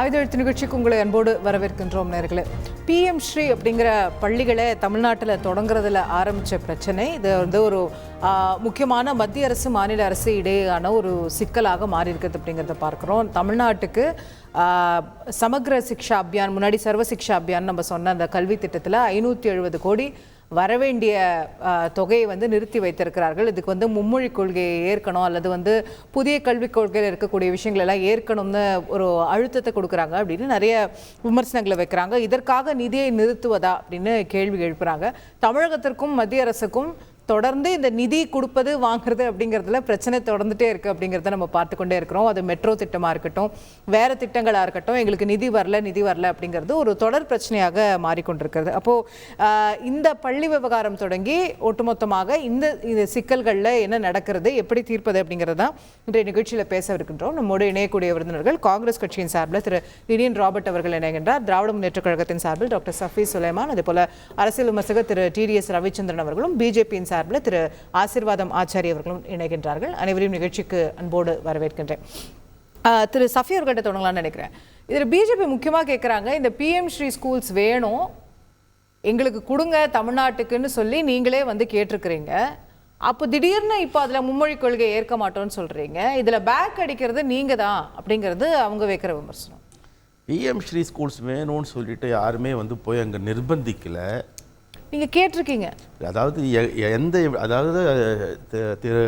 ஆயுதெழுத்து நிகழ்ச்சிக்கு உங்களை அன்போடு வரவேற்கின்றோம் நேர்களே. PM ஸ்ரீ அப்படிங்கிற பள்ளிகளை தமிழ்நாட்டில் தொடங்குறதுல ஆரம்பித்த பிரச்சனை இது வந்து ஒரு முக்கியமான மத்திய அரசு மாநில அரசு இடையேயான ஒரு சிக்கலாக மாறி இருக்கிறது அப்படிங்கிறத பார்க்குறோம். தமிழ்நாட்டுக்கு சமக்ர சிக்ஷா அபியான், முன்னாடி சர்வ சிக்ஷா அபியான் நம்ம சொன்ன அந்த கல்வி திட்டத்தில் 570 கோடி வரவேண்டிய தொகையை வந்து நிறுத்தி வைத்திருக்கிறார்கள். இதுக்கு வந்து மும்மொழி கொள்கையை ஏற்கணும் அல்லது வந்து புதிய கல்விக் கொள்கையில் இருக்கக்கூடிய விஷயங்கள் எல்லாம் ஏற்கணும்னு ஒரு அழுத்தத்தை கொடுக்குறாங்க அப்படின்னு நிறைய விமர்சனங்களை வைக்கிறாங்க. இதற்காக நிதியை நிறுத்துவதா அப்படின்னு கேள்வி எழுப்புறாங்க. தமிழகத்திற்கும் மத்திய அரசுக்கும் தொடர்ந்து இந்த நிதி கொடுப்பது வாங்குறது அப்படிங்கிறதுல பிரச்சனை தொடர்ந்துட்டே இருக்குது அப்படிங்கிறத நம்ம பார்த்து கொண்டே இருக்கிறோம். அது மெட்ரோ திட்டமாக இருக்கட்டும், வேறு திட்டங்களாக இருக்கட்டும், எங்களுக்கு நிதி வரல அப்படிங்கிறது ஒரு தொடர் பிரச்சனையாக மாறிக்கொண்டிருக்கிறது. அப்போது இந்த பள்ளி விவகாரம் தொடங்கி ஒட்டுமொத்தமாக இந்த சிக்கல்களில் என்ன நடக்கிறது, எப்படி தீர்ப்பது அப்படிங்கிறது தான் இன்றைய நிகழ்ச்சியில் பேச இருக்கின்றோம். நம்மோடு இணையக்கூடிய விருந்தினர்கள் காங்கிரஸ் கட்சியின் சார்பில் திரு லினியன் ராபர்ட் அவர்கள் இணைகின்றார். திராவிட முன்னேற்றக் கழகத்தின் சார்பில் டாக்டர் சஃபி சுலைமான், அதேபோல் அரசியல் விமர்சகர் திரு TDS ரவிச்சந்திரன் அவர்களும், பிஜேபியின் சார்பில் திரு ஆசீர்வாதம் ஆச்சாரி அவர்களும் இணைகின்றார்கள். அனைவரையும் நிகழ்ச்சிக்கு அன்போடு வரவேற்கின்றேன். திரு சஃபி அவர்கிட்ட தொடங்கலாம்னு நினைக்கிறேன். இதில் பிஜேபி முக்கியமாக கேட்குறாங்க, இந்த PM ஸ்ரீ ஸ்கூல்ஸ் வேணும் எங்களுக்கு கொடுங்க தமிழ்நாட்டுக்குன்னு சொல்லி நீங்களே வந்து கேட்டிருக்கிறீங்க. அப்போ திடீர்னு இப்போ அதில் மும்மொழி கொள்கையை ஏற்க மாட்டோம்னு சொல்கிறீங்க. இதில் பேக் அடிக்கிறது நீங்கள் தான் அப்படிங்கிறது அவங்க வைக்கிற விமர்சனம். PM ஸ்ரீ ஸ்கூல்ஸ் வேணும்னு சொல்லிட்டு யாருமே வந்து போய் அங்கே நிர்பந்திக்கல. நீங்கள் கேட்டிருக்கீங்க. அதாவது அதாவது திரு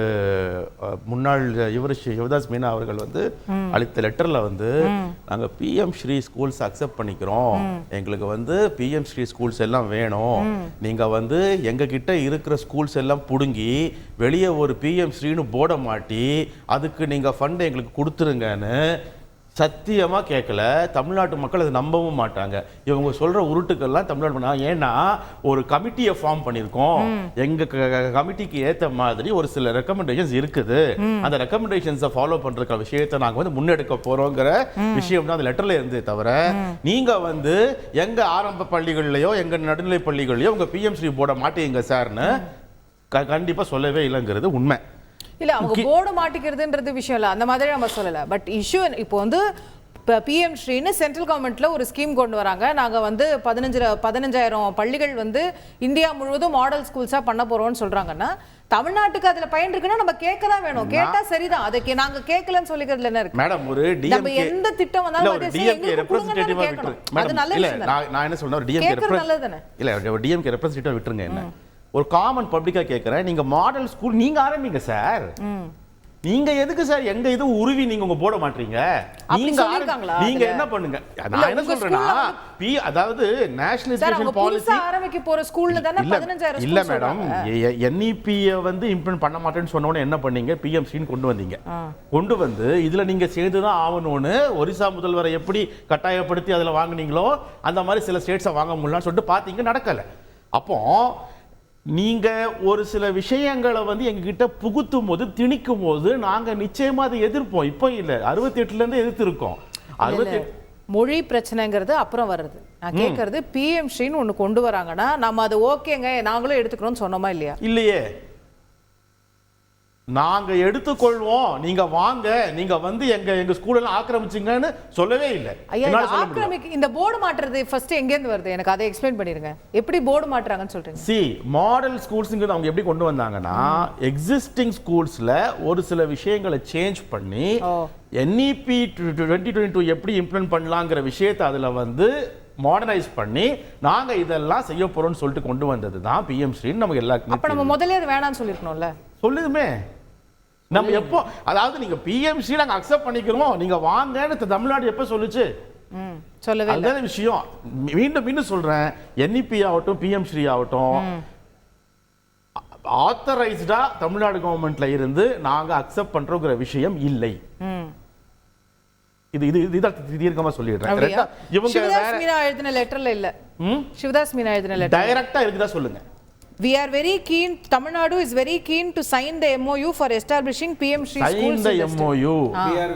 முன்னாள் சிவதாஸ் மீனா அவர்கள் வந்து அளித்த லெட்டரில் வந்து நாங்கள் PM ஸ்ரீ ஸ்கூல்ஸ் அக்செப்ட் பண்ணிக்கிறோம், எங்களுக்கு வந்து PM ஸ்ரீ ஸ்கூல்ஸ் எல்லாம் வேணும், நீங்கள் வந்து எங்ககிட்ட இருக்கிற ஸ்கூல்ஸ் எல்லாம் பிடுங்கி வெளியே ஒரு PM ஸ்ரீன்னு போர்டை மாட்டி அதுக்கு நீங்கள் ஃபண்ட் எங்களுக்கு கொடுத்துருங்கன்னு சத்தியமாக கேட்கல. தமிழ்நாட்டு மக்கள் அதை நம்பவும் மாட்டாங்க. இவங்க சொல்கிற உருட்டுக்கள்லாம் தமிழ்நாடு ஏன்னா ஒரு கமிட்டியை ஃபார்ம் பண்ணியிருக்கோம், எங்கள் கமிட்டிக்கு ஏற்ற மாதிரி ஒரு சில ரெக்கமெண்டேஷன்ஸ் இருக்குது, அந்த ரெக்கமெண்டேஷன்ஸை ஃபாலோ பண்ணுற விஷயத்தை நாங்கள் வந்து முன்னெடுக்க போகிறோங்கிற விஷயம் தான் அந்த லெட்டரில் இருந்தே தவிர நீங்கள் வந்து எங்கள் ஆரம்ப பள்ளிகள்லையோ எங்கள் நடுநிலை பள்ளிகள்லையோ உங்கள் PM ஸ்ரீ போர்டை மாட்டீங்க சார்னு கண்டிப்பாக சொல்லவே இல்லைங்கிறது உண்மை. இல்லை, அவங்க போர்டு மாட்டிக்கிறதுன்றது விஷயம் இல்லை, அந்த மாதிரி நம்ம சொல்லலை. பட் இஷ்யூ இப்போ வந்து இப்போ PM ஸ்ரீன்னு சென்ட்ரல் கவர்மெண்ட்ல ஒரு ஸ்கீம் கொண்டு வராங்க. நாங்கள் வந்து 15,000 பள்ளிகள் வந்து இந்தியா முழுவதும் மாடல் ஸ்கூல்ஸாக பண்ண போகிறோம்னு சொல்கிறாங்கன்னா தமிழ்நாட்டுக்கு அதில் பயன் இருக்குன்னா நம்ம கேட்க தான் வேணும். கேட்டால் சரிதான், அதுக்கு நாங்கள் கேட்கலன்னு சொல்லிக்கிறதுல என்ன இருக்கு மேடம்? ஒரு நம்ம எந்த திட்டம் வந்தாலும் அது நல்ல இல்லை. நான் என்ன சொல்றேன், ஒரு DMK நல்லது தானே. இல்லை, DMK ரெப்ரஸன்டேட்டிவ் விட்டுருங்க. என்ன ஒரு காமன் பப்ளிக்கா கேட்கிறேன், நீங்க மாடல் ஸ்கூல் நீங்க ஆரம்பிங்க சார். நீங்க எதுக்கு சார் எங்க இது உருவி நீங்க உங்க போட மாட்டீங்க? நீங்க என்ன பண்ணுங்க, நான் என்ன சொல்றேன்னா அதாவது நேஷனல் எஜுகேஷன் பாலிசி ஆரம்பிக்க போற ஸ்கூல்ல தான 15,000 இல்ல மேடம். NEP வந்து இம்ப்ளிமெண்ட் பண்ண மாட்டேன்னு சொன்ன உடனே என்ன பண்ணீங்க, PM ஸ்ரீன்னு கொண்டு வந்தீங்க. கொண்டு வந்து இதுல நீங்க சேர்ந்து தான் ஆகணும்னு ஒரிசா முதல்வரை எப்படி கட்டாயப்படுத்தி அதுல வாங்குனீங்களோ அந்த மாதிரி சில ஸ்டேட்ஸை வாங்க முடியலன்னு சொல்லிட்டு பாத்தீங்க, நடக்கல. அப்போ நீங்க ஒரு சில விஷயங்களை வந்து எங்ககிட்ட புகுத்தும் போது திணிக்கும் போது நாங்க நிச்சயமா அதை எதிர்ப்போம். இப்போ இல்ல, 68ல இருந்து எதிர்த்திருக்கோம். 68 மொழி பிரச்சனைங்கிறது அப்புறம் வருது. நான் கேட்கறது PM ஸ்ரீன்னு ஒன்று கொண்டு வராங்கன்னா நம்ம அது ஓகேங்க நாங்களும் எடுத்துக்கிறோம்னு சொன்னோமா இல்லையா? இல்லையே, நாங்க எடுத்துக்கொள்வோம், நீங்க வாங்க, நீங்க வந்து எங்க ஸ்கூல் எல்லாம் ஆக்கிரமிச்சிங்கன்னு சொல்லவே இல்லை. இந்த போர்டு மாற்றுறது ஃபர்ஸ்ட் எங்க இருந்து வருது, எனக்கு அதை எக்ஸ்பிளைன் பண்ணிருங்க. எப்படி போர்டு மாற்றுறாங்கன்னு சொல்றீங்க? மாடல் ஸ்கூல்ஸ்ங்கிறது அவங்க எப்படி கொண்டு வந்தாங்கன்னா எக்ஸிஸ்டிங் ஸ்கூல்ஸ்ல ஒரு சில விஷயங்களை சேஞ்ச் பண்ணி NEP 2022 எப்படி இம்ப்ளிமெண்ட் பண்ணலாங்கிற விஷயத்தை அதுல வந்து மாடர்னைஸ் பண்ணி நாங்க இதெல்லாம் செய்ய போறோம்னு சொல்லிட்டு கொண்டு வந்தது தான் PM ஸ்ரீன்னு நமக்கு எல்லாருக்கும். அப்ப நம்ம முதல்ல அது வேணாம்னு சொல்லிருக்கணும்ல. சொல்லுதுமே நம்ம எப்போ, அதாவது நீங்க PM ஸ்ரீ நாங்க அக்செப்ட் பண்ணிக்கிறோம், நீங்க வாங்கன்னு தமிழ்நாடு எப்ப சொல்லுச்சு? சொல்லவே இல்லை. அதே விஷயம் மீண்டும் சொல்றேன், NEP ஆகட்டும் PM ஸ்ரீ ஆகட்டும் ஆத்தரைஸ்டா தமிழ்நாடு கவர்மெண்ட்ல இருந்து நாங்க அக்செப்ட் பண்றோங்கிற விஷயம் இல்லை. இது தீர்க்கமா சொல்லிடுறேன். இவங்க சிவதாஸ் மீனா எழுதின லெட்டர்ல இல்ல, சிவதாஸ் மீனா எழுதின லெட்டர் டைரக்டா இருக்குதா சொல்லுங்க. We are very keen, Tamil Nadu is very keen to sign the MOU for establishing PM Shri schools. Sign the MOU.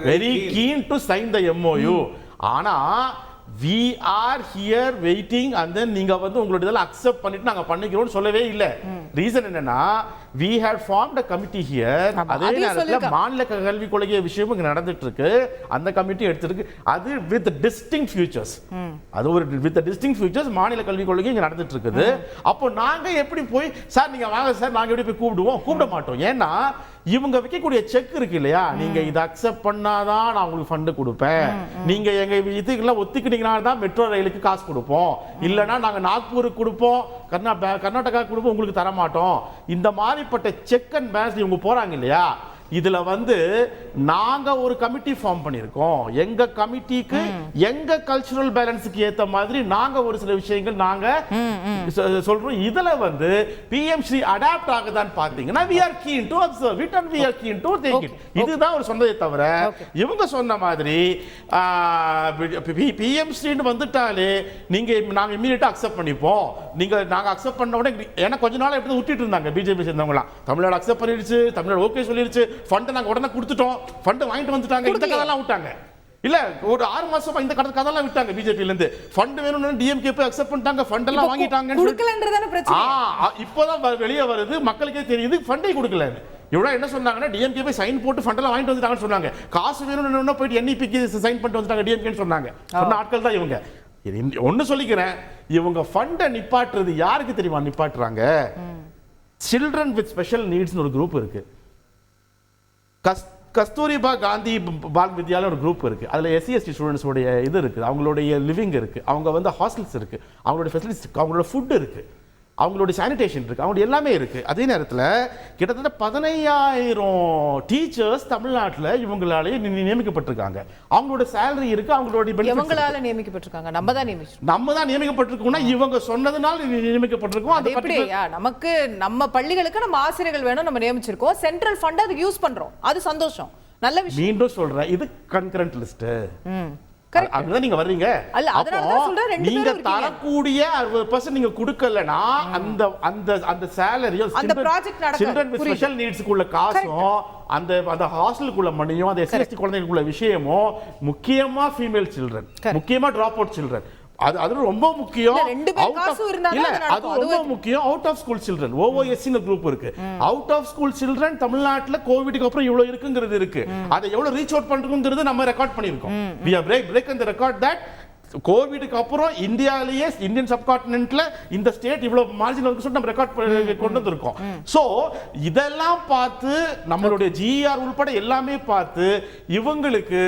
Very keen to sign the MOU. ஆனா we are here waiting and then நீங்க வந்து உங்களுடைய இதெல்லாம் accept பண்ணிட்டு நாங்க பண்ணிக்கிறோம்னு சொல்லவே இல்ல. Reason என்னன்னா we had formed a committee here. அதே நேரத்துல மாநில கல்வி கொள்கை விஷயமும் இங்க நடந்துட்டு இருக்கு. அந்த கமிட்டி எடுத்துருக்கு. அது with distinct futures. அது ஒரு with distinct futures மாநில கல்வி கொள்கை இங்க நடந்துட்டு இருக்குது. அப்போ நாங்க எப்படி போய் சார் நீங்க வாங்க சார் நாங்க எப்படி போய் கூப்பிட மாட்டோம். ஏன்னா இவங்க வைக்கக்கூடிய செக் இருக்கு இல்லையா, நீங்க இதை அக்செப்ட் பண்ணாதான் நான் உங்களுக்கு ஃபண்டு கொடுப்பேன், நீங்க எங்க இதுக்கெல்லாம் ஒத்துக்கிட்டீங்கன்னா தான் மெட்ரோ ரயிலுக்கு காசு கொடுப்போம், இல்லைன்னா நாங்க நாக்பூருக்கு கொடுப்போம், கர்நாடகா கொடுப்போம், உங்களுக்கு தர மாட்டோம். இந்த மாதிரிப்பட்ட செக் அண்ட் பேலன்ஸ் இவங்க போறாங்க இல்லையா. இதுல வந்து நாங்க ஒரு கமிட்டி ஃபார்ம் பண்ணிருக்கோம். எங்க கமிட்டிக்கு எங்க கல்ச்சுரல் பேலன்ஸுக்கு ஏத்த மாதிரி நாங்க ஒரு சில விஷயங்கள் நாங்க சொல்றோம். இதுல வந்து பிஎம் ஸ்ரீ அடாப்ட் ஆகுதான்னு பாத்தீங்கன்னா we are keen to observe it and we are keen to take it. இதுதான் ஒரு சொன்னதை தவிர இவங்க சொன்ன மாதிரி பிஎம் ஸ்ரீன்னு வந்துட்டாலே நாங்க இமிடியேட்டா அக்செப்ட் பண்ணிப்போம், நாங்க அக்செப்ட் பண்ண உடனே ஏன்னா கொஞ்ச நாள் எப்படி விட்டுட்டு இருந்தாங்க பிஜேபி சேர்ந்தவங்களாம். தமிழ்நாடு அக்செப்ட் பண்ணிடுச்சு, தமிழ்நாடு ஓகே சொல்லிருச்சு, ஃபண்ட் நாங்க உடனே கொடுத்துட்டோம், ஃபண்ட் வாங்கிட்டு வந்துட்டாங்க, இந்த கதெல்லாம் விட்டாங்க. இல்ல ஒரு 6 மாசமா இந்த கதெல்லாம் விட்டாங்க. பிஜேபில இருந்து ஃபண்ட் வேணும்னு டிஎம்கே போய் அக்செப்ட் பண்ணிட்டாங்க, ஃபண்ட் எல்லாம் வாங்கிட்டாங்க. கொடுக்கலன்றதான பிரச்சனை. இப்போதான் வெளியே வருது, மக்களுக்கே தெரியுது ஃபண்டே கொடுக்கல. இவ்வளவு என்ன சொன்னாங்கன்னா டிஎம்கே போய் சைன் போட்டு ஃபண்ட் எல்லாம் வாங்கிட்டு வந்துட்டாங்கன்னு சொன்னாங்க. காசு வேணும்னு போயிட்டு என்இபிக்கு சைன் பண்ணிட்டு வந்துட்டாங்க டிஎம்கேன்னு சொன்னாங்க. சொன்ன ஆட்கள் தான் இவங்க. ஒன்னு சொல்லிக்கிறேன், இவங்க ஃபண்டை நிப்பாட்டுறது யாருக்கு தெரியுமா நிப்பாட்டுறாங்க? சில்ட்ரன் வித் ஸ்பெஷல் நீட்ஸ் ஒரு குரூப் இருக்கு, கஸ்தூரிபா காந்தி பால் வித்யாலயா ஒரு குரூப் இருக்கு. அதுல எஸ்சி எஸ்டி ஸ்டூடெண்ட்ஸ் உடைய இது இருக்கு, அவங்களுடைய லிவிங் இருக்கு, அவங்க வந்து ஹாஸ்டல்ஸ் இருக்கு, அவங்களுடைய ஃபெசிலிட்டிஸ், அவங்களோட ஃபுட் இருக்கு, அவங்களுடைய சானிடேஷன் இருக்கு, அவங்களுடைய எல்லாமே இருக்கு. அதே நேரத்தில் கிட்டத்தட்ட 15,000 டீச்சர்ஸ் தமிழ்நாட்டில் இவங்களாலே நியமிக்கப்பட்டிருக்காங்க. அவங்களோட சேலரி இருக்கு, அவங்களுடைய இவங்களால நியமிக்கப்பட்டிருக்காங்க. நம்ம தான் நியமிக்கப்பட்டிருக்கோம்னா இவங்க சொன்னதுனால நியமிக்கப்பட்டிருக்கோம். அது எப்படியா? நமக்கு நம்ம பள்ளிகளுக்கு நம்ம ஆசிரியர்கள் வேணும், நம்ம நியமிச்சிருக்கோம், சென்ட்ரல் ஃபண்ட் அதுக்கு யூஸ் பண்றோம், அது சந்தோஷம், நல்ல விஷயம். மீண்டும் சொல்றேன், இது கன்கரண்ட் லிஸ்ட். அதுதான் நீங்க வர்றீங்க. நீங்க தரக்கூடிய 60% நீங்க கொடுக்கலனா அந்த சேலரியோ சில்ட்ரன் வித் ஸ்பெஷல் நீட்ஸ்க்குள்ள காசும் அந்த ஹாஸ்டலுக்குள்ள மணியும் அந்த எஸ்சி குழந்தைகளுக்குள்ள விஷயமும் முக்கியமா ஃபீமேல் சில்ட்ரன், முக்கியமா டிராப் அவுட் சில்ட்ரன், அது ரொம்ப முக்கியம். அது ரொம்ப முக்கியம். Out of school children OOSC group இருக்கு. அவுட் ஆஃப் ஸ்கூல் சில்ட்ரன் தமிழ்நாட்டுல கோவிட்க்கு அப்புறம் இவ்வளவு இருக்குங்கிறது இருக்கு. அதை எவ்வளவு ரீச் அவுட் பண்றோம்ங்கிறது நம்ம ரெக்கார்ட் பண்ணிருக்கோம். we have break the record that கோவிட்க்கு அப்புறம் இந்தியாவிலேயே இந்தியன் சப்கான்டினென்ட்ல இந்த ஸ்டேட் இவ்வளவு மார்ஜினல் இருக்கு சொல்லி நம்ம ரெக்கார்ட் கொண்டு வந்திருக்கோம். சோ இதெல்லாம் பார்த்து நம்மளுடைய ஜிஆர் உள்பட எல்லாமே பார்த்து இவங்களுக்கு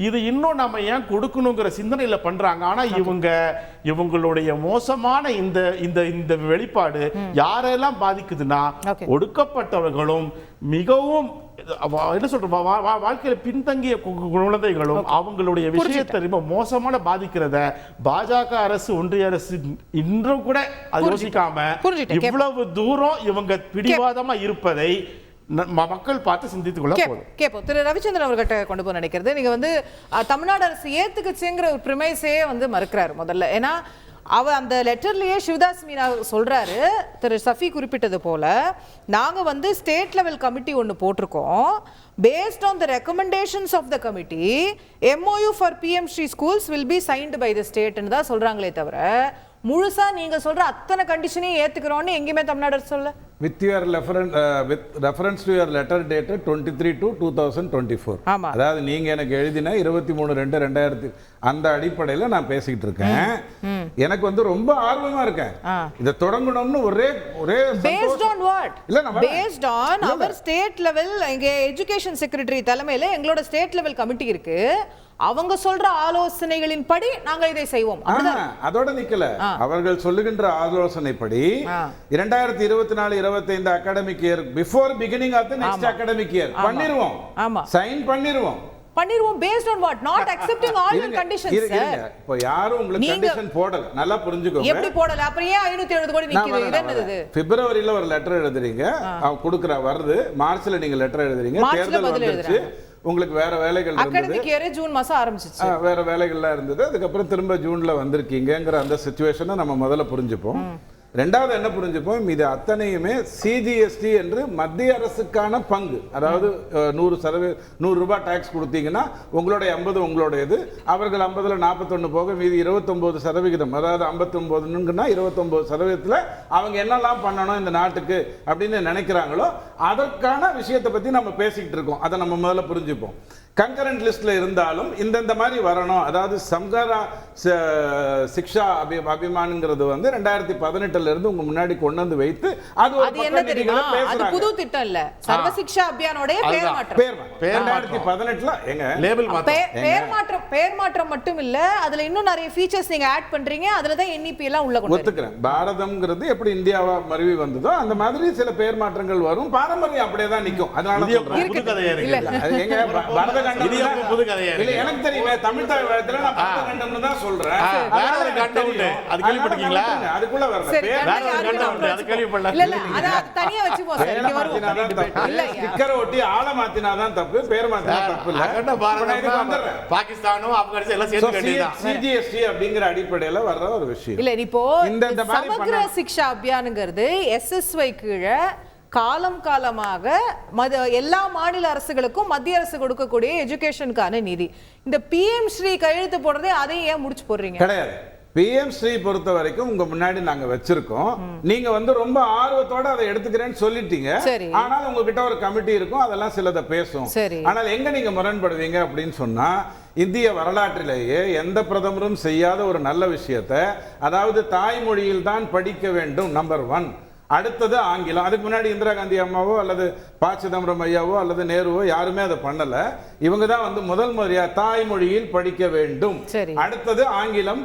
இது இன்னும் நம்ம ஏன் கொடுக்கணுங்கிற சிந்தனையில பண்றாங்க. ஆனா இவங்களுடைய மோசமான இந்த வெளிப்பாடு யாரெல்லாம் பாதிக்குதுன்னா ஒடுக்கப்பட்டவர்களும் மிகவும் என்ன சொல்ற வாழ்க்கையில பின்தங்கிய குழந்தைகளும் அவங்களுடைய விஷயத்தை ரொம்ப மோசமான பாதிக்கிறத பாஜக அரசு, ஒன்றிய அரசு இன்றும் கூட அது யோசிக்காம இவ்வளவு தூரம் இவங்க பிடிவாதமா இருப்பதை மக்கள் பார்த்து சிந்தித்துக் கொள்ள கேட்போம். திரு ரவிச்சந்திரன் அவர்கிட்ட கொண்டு போய் நினைக்கிறது, நீங்க வந்து தமிழ்நாடு அரசு ஏத்துக்குச்சுங்கிற ஒரு பிரிமைஸே வந்து மறுக்கிறாரு முதல்ல. ஏன்னா அந்த லெட்டர்லயே சிவதாஸ் மீனா சொல்றாரு, திரு சஃபி குறிப்பிட்டது போல நாங்க வந்து ஸ்டேட் லெவல் கமிட்டி ஒன்று போட்டிருக்கோம், based on the recommendations of the committee MOU for PM Shri schools will be signed by the state ன்னு தான் சொல்றாங்களே தவிர முழுசா நீங்க சொல்ற அத்தனை கண்டிஷனையும் ஏத்துக்கிறோம்னு எங்கேயுமே தமிழ்நாடு சொல்ல. with reference to your letter dated 23/2/2024. அதாவது நீங்க எனக்கு எழுதின 23/2/2000 அந்த அடிப்படையில் நான் பேசிக்கிட்டு இருக்கேன். எனக்கு வந்து ரொம்ப ஆர்வமா இருக்கேன் இதை தொடங்கணும்னு. ஒரே based on what? based on our state level எங்க எஜுகேஷன் செக்ரட்டரி தலைமையில எங்களோட ஸ்டேட் லெவல் கமிட்டி இருக்கு, அவங்க சொல்ற ஆலோசனைகளின் படி நாங்க இதை செய்வோம். அதோட நிக்கல, அவர்கள் சொல்லுகின்ற ஆலோசனைப்படி 2024-25 academic year before beginning of the next academic year பண்ணிடுவோம். சைன் பண்ணிடுவோம் based on what? not accepting all your conditions sir. இப்போ யாரும் உங்களுக்கு கண்டிஷன் போடல, நல்லா புரிஞ்சுக்கோங்க. எப்படி போடல? அப்புறம் ஏன் 570 கோடி நிக்குது? இது என்னது? பிப்ரவரியில ஒரு லெட்டர் எழுதுறீங்க, அவ கொடுக்கற வருது, மார்ச்ல நீங்க லெட்டர் எழுதுறீங்க, தேர்தல் வந்துருச்சு, உங்களுக்கு வேற வேலைகள் இருந்தது, அகாடமிக் இயர் ஜூன் மாசம் ஆரம்பிச்சிச்சு, வேற வேலைகள்லாம் இருந்தது, அதுக்கு அப்புறம் திரும்ப ஜூன்ல வந்திருக்கீங்கங்கற அந்த சிச்சுவேஷனை நம்ம முதல்ல புரிஞ்சுப்போம். ரெண்டாவது என்ன புரிஞ்சுப்போம், இது அத்தனையுமே சிஜிஎஸ்டி என்று மத்திய அரசுக்கான பங்கு. அதாவது 100 ரூபாய் டாக்ஸ் கொடுத்தீங்கன்னா உங்களுடைய 50 உங்களுடையது, அவர்கள் 50ல் 41 போக மீதி 29%, அதாவது 59ன்னா 29% அவங்க என்னெல்லாம் பண்ணணும் இந்த நாட்டுக்கு அப்படின்னு நினைக்கிறாங்களோ அதற்கான விஷயத்தை பற்றி நம்ம பேசிக்கிட்டு இருக்கோம். அதை நம்ம முதல்ல புரிஞ்சுப்போம். கன்கரண்ட் லிஸ்ட்ல இருந்தாலும் இந்த மாதிரி வரணும். அதாவது சம்காரா சிக்ஷா அபிமான்ங்கிறது வந்து 2018 இருந்து உங்க முன்னாடி கொண்டு வந்து வைத்து அது என்ன தெரியுமா, அது புது திட்டம் இல்ல, சர்வ சிக்ஷா அபியானோட பேர் மாற்றம். 2018ல எங்க லேபிள் மாற்றம், பேர் மாற்றம் மட்டும் இல்ல, அதுல இன்னும் நிறைய ஃபீச்சர்ஸ் நீங்க ஆட் பண்றீங்க. அதுல தான் NEP எல்லாம் உள்ள கொண்டு ஒத்துக்கிறேன். பாரதம்ங்கிறது எப்படி இந்தியாவா மருவி வந்ததோ அந்த மாதிரி சில பேர் மாற்றங்கள் வரும். பாரம்பரியம் அப்படியே தான் நிக்கும். அதனால புது கதையா இல்ல, எனக்கு தெரியுமே தமிழ் தாய் வழக்குல நான் பரத கண்டம்னு தான் சொல்றேன். வேற ஒரு கண்டம் உண்டு, அது கேள்விப்பட்டீங்களா? அதுக்குள்ள வரல, வேற ஒரு கண்டம் உண்டு, அது கேள்விப்படல. இல்ல அத தனியா வச்சு போறேன். இங்க வரும் இல்ல, ஸ்டிக்கர் ஒட்டி ஆள மாத்தினா தான் தப்பு, பேர் மாத்தினா தப்பு இல்ல. அகண்ட பாரதம் பாகிஸ்தானும் ஆப்கானிஸ்தான் எல்லாம் சேர்ந்து கண்டிதான். சிஜிஎஸ்டி அப்படிங்கிற அடிப்படையில வர்ற ஒரு விஷயம். இல்ல இப்போ சமக்ர சிக்ஷா அபியான்ங்கிறது SSY கீழே காலமாக எல்லா மாநில அரசுகளுக்கும் மத்திய அரசு கொடுக்கக்கூடிய எஜுகேஷனுக்கான நிதி. இந்த PM ஸ்ரீ கையெழுத்து போடுறதே அதையும் ஏன் முடிச்சு போடுறீங்க? கிடையாது. PM ஸ்ரீ பொறுத்த வரைக்கும் உங்க முன்னாடி நாங்க வச்சிருக்கோம். நீங்க வந்து ரொம்ப ஆர்வத்தோட அதை எடுத்துக்கிறேன்னு சொல்லிட்டீங்க. ஆனால் உங்ககிட்ட ஒரு கமிட்டி இருக்கும், அதெல்லாம் சிலதை பேசும். ஆனால் எங்க நீங்க முரண்படுவீங்க அப்படின்னு சொன்னா, இந்திய வரலாற்றிலேயே எந்த பிரதமரும் செய்யாத ஒரு நல்ல விஷயத்தை, அதாவது தாய்மொழியில் தான் படிக்க வேண்டும், நம்பர் 1. அடுத்தது ஆங்கிலம். அதுக்கு முன்னாடி இந்திரா காந்தி அம்மாவோ அல்லது ப. சிதம்பரம் ஐயாவோ அல்லது நேருவோ யாருமே அதை பண்ணல. இவங்க தான் வந்து முதல் முறையா தாய்மொழியில் படிக்க வேண்டும். அடுத்தது ஆங்கிலம்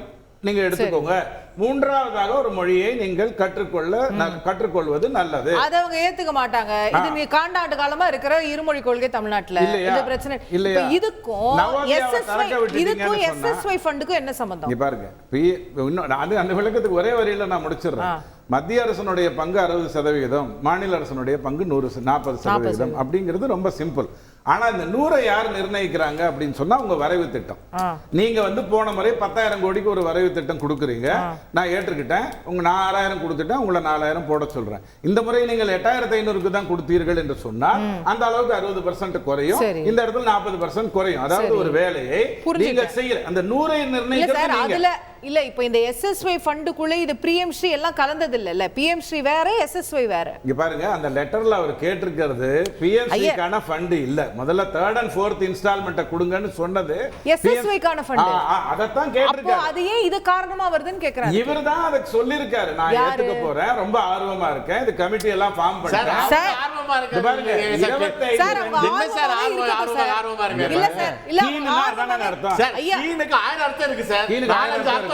நீங்க எடுத்துக்கோங்க. மூன்றாவதாக ஒரு மொழியை நீங்கள் கற்றுக்கொள்வது நல்லது. அதை அவங்க ஏத்துக்க மாட்டாங்க. இது நீ காண்டாண்டு காலமா இருக்கிற இருமொழி கொள்கை தமிழ்நாட்டுல இந்த பிரச்சனை இல்லையா? இதுக்கும் SSY ஃபண்டுக்கும் என்ன சம்பந்தம்? பாருங்க, அந்த விளக்கத்துக்கு ஒரே வரியில நான் முடிச்சிடுறேன். மத்திய அரசனுடைய பங்கு 60%, மாநில அரசனுடைய பங்கு 40% அப்படிங்கிறது ரொம்ப சிம்பிள். ஆனா இந்த 100 யார் நிர்ணயிக்கிறாங்க அப்படின்னு சொன்னா உங்க வரைவு திட்டம். நீங்க வந்து போன முறை 10,000 கோடிக்கு ஒரு வரைவு திட்டம் கொடுக்குறீங்க, நான் ஏற்றுக்கிட்டேன். நான் 6,000 கொடுத்துட்டேன், உங்களை 4,000 போட சொல்றேன். இந்த முறை நீங்கள் 8,500க்கு தான் கொடுத்தீர்கள் என்று சொன்னால் அந்த அளவுக்கு 60% குறையும், இந்த இடத்துல 40% குறையும். அதாவது ஒரு வேலையை நீங்க செய்யற அந்த 100 நிர்ணயிக்கிறது இல்ல. இப்போ இந்த SSY ஃபண்டுக்குள்ள இது PM ஸ்ரீ எல்லாம் கலந்தது இல்ல. PM ஸ்ரீ வேற, SSY வேற. இங்க பாருங்க, அந்த லெட்டர்ல அவர் கேட்டிருக்கிறது PM ஸ்ரீக்கான ஃபண்ட் இல்ல. முதல்ல 3rd and 4th இன்ஸ்டால்மென்ட் கொடுங்கன்னு சொன்னது SSY கான ஃபண்ட். அத தான் கேட்டிருக்காரு. அப்போ அது ஏன் இது காரணமா வருதுன்னு கேக்குறாங்க. இவர் தான் அதுக்கு சொல்லி இருக்காரு, நான் ஏத்துக்க போறேன், ரொம்ப ஆர்வமா இருக்கேன், இந்த கமிட்டி எல்லாம் ஃபார்ம் பண்றேன். ஆர்வமா இருக்கு பாருங்க, 25 சார் என்ன சார் ஆர்வமா இருக்கு? இல்ல சார், இல்ல ஆர்வமா அர்த்தம் சார். கீனுக்கு 1000 அர்த்தம் இருக்கு சார்.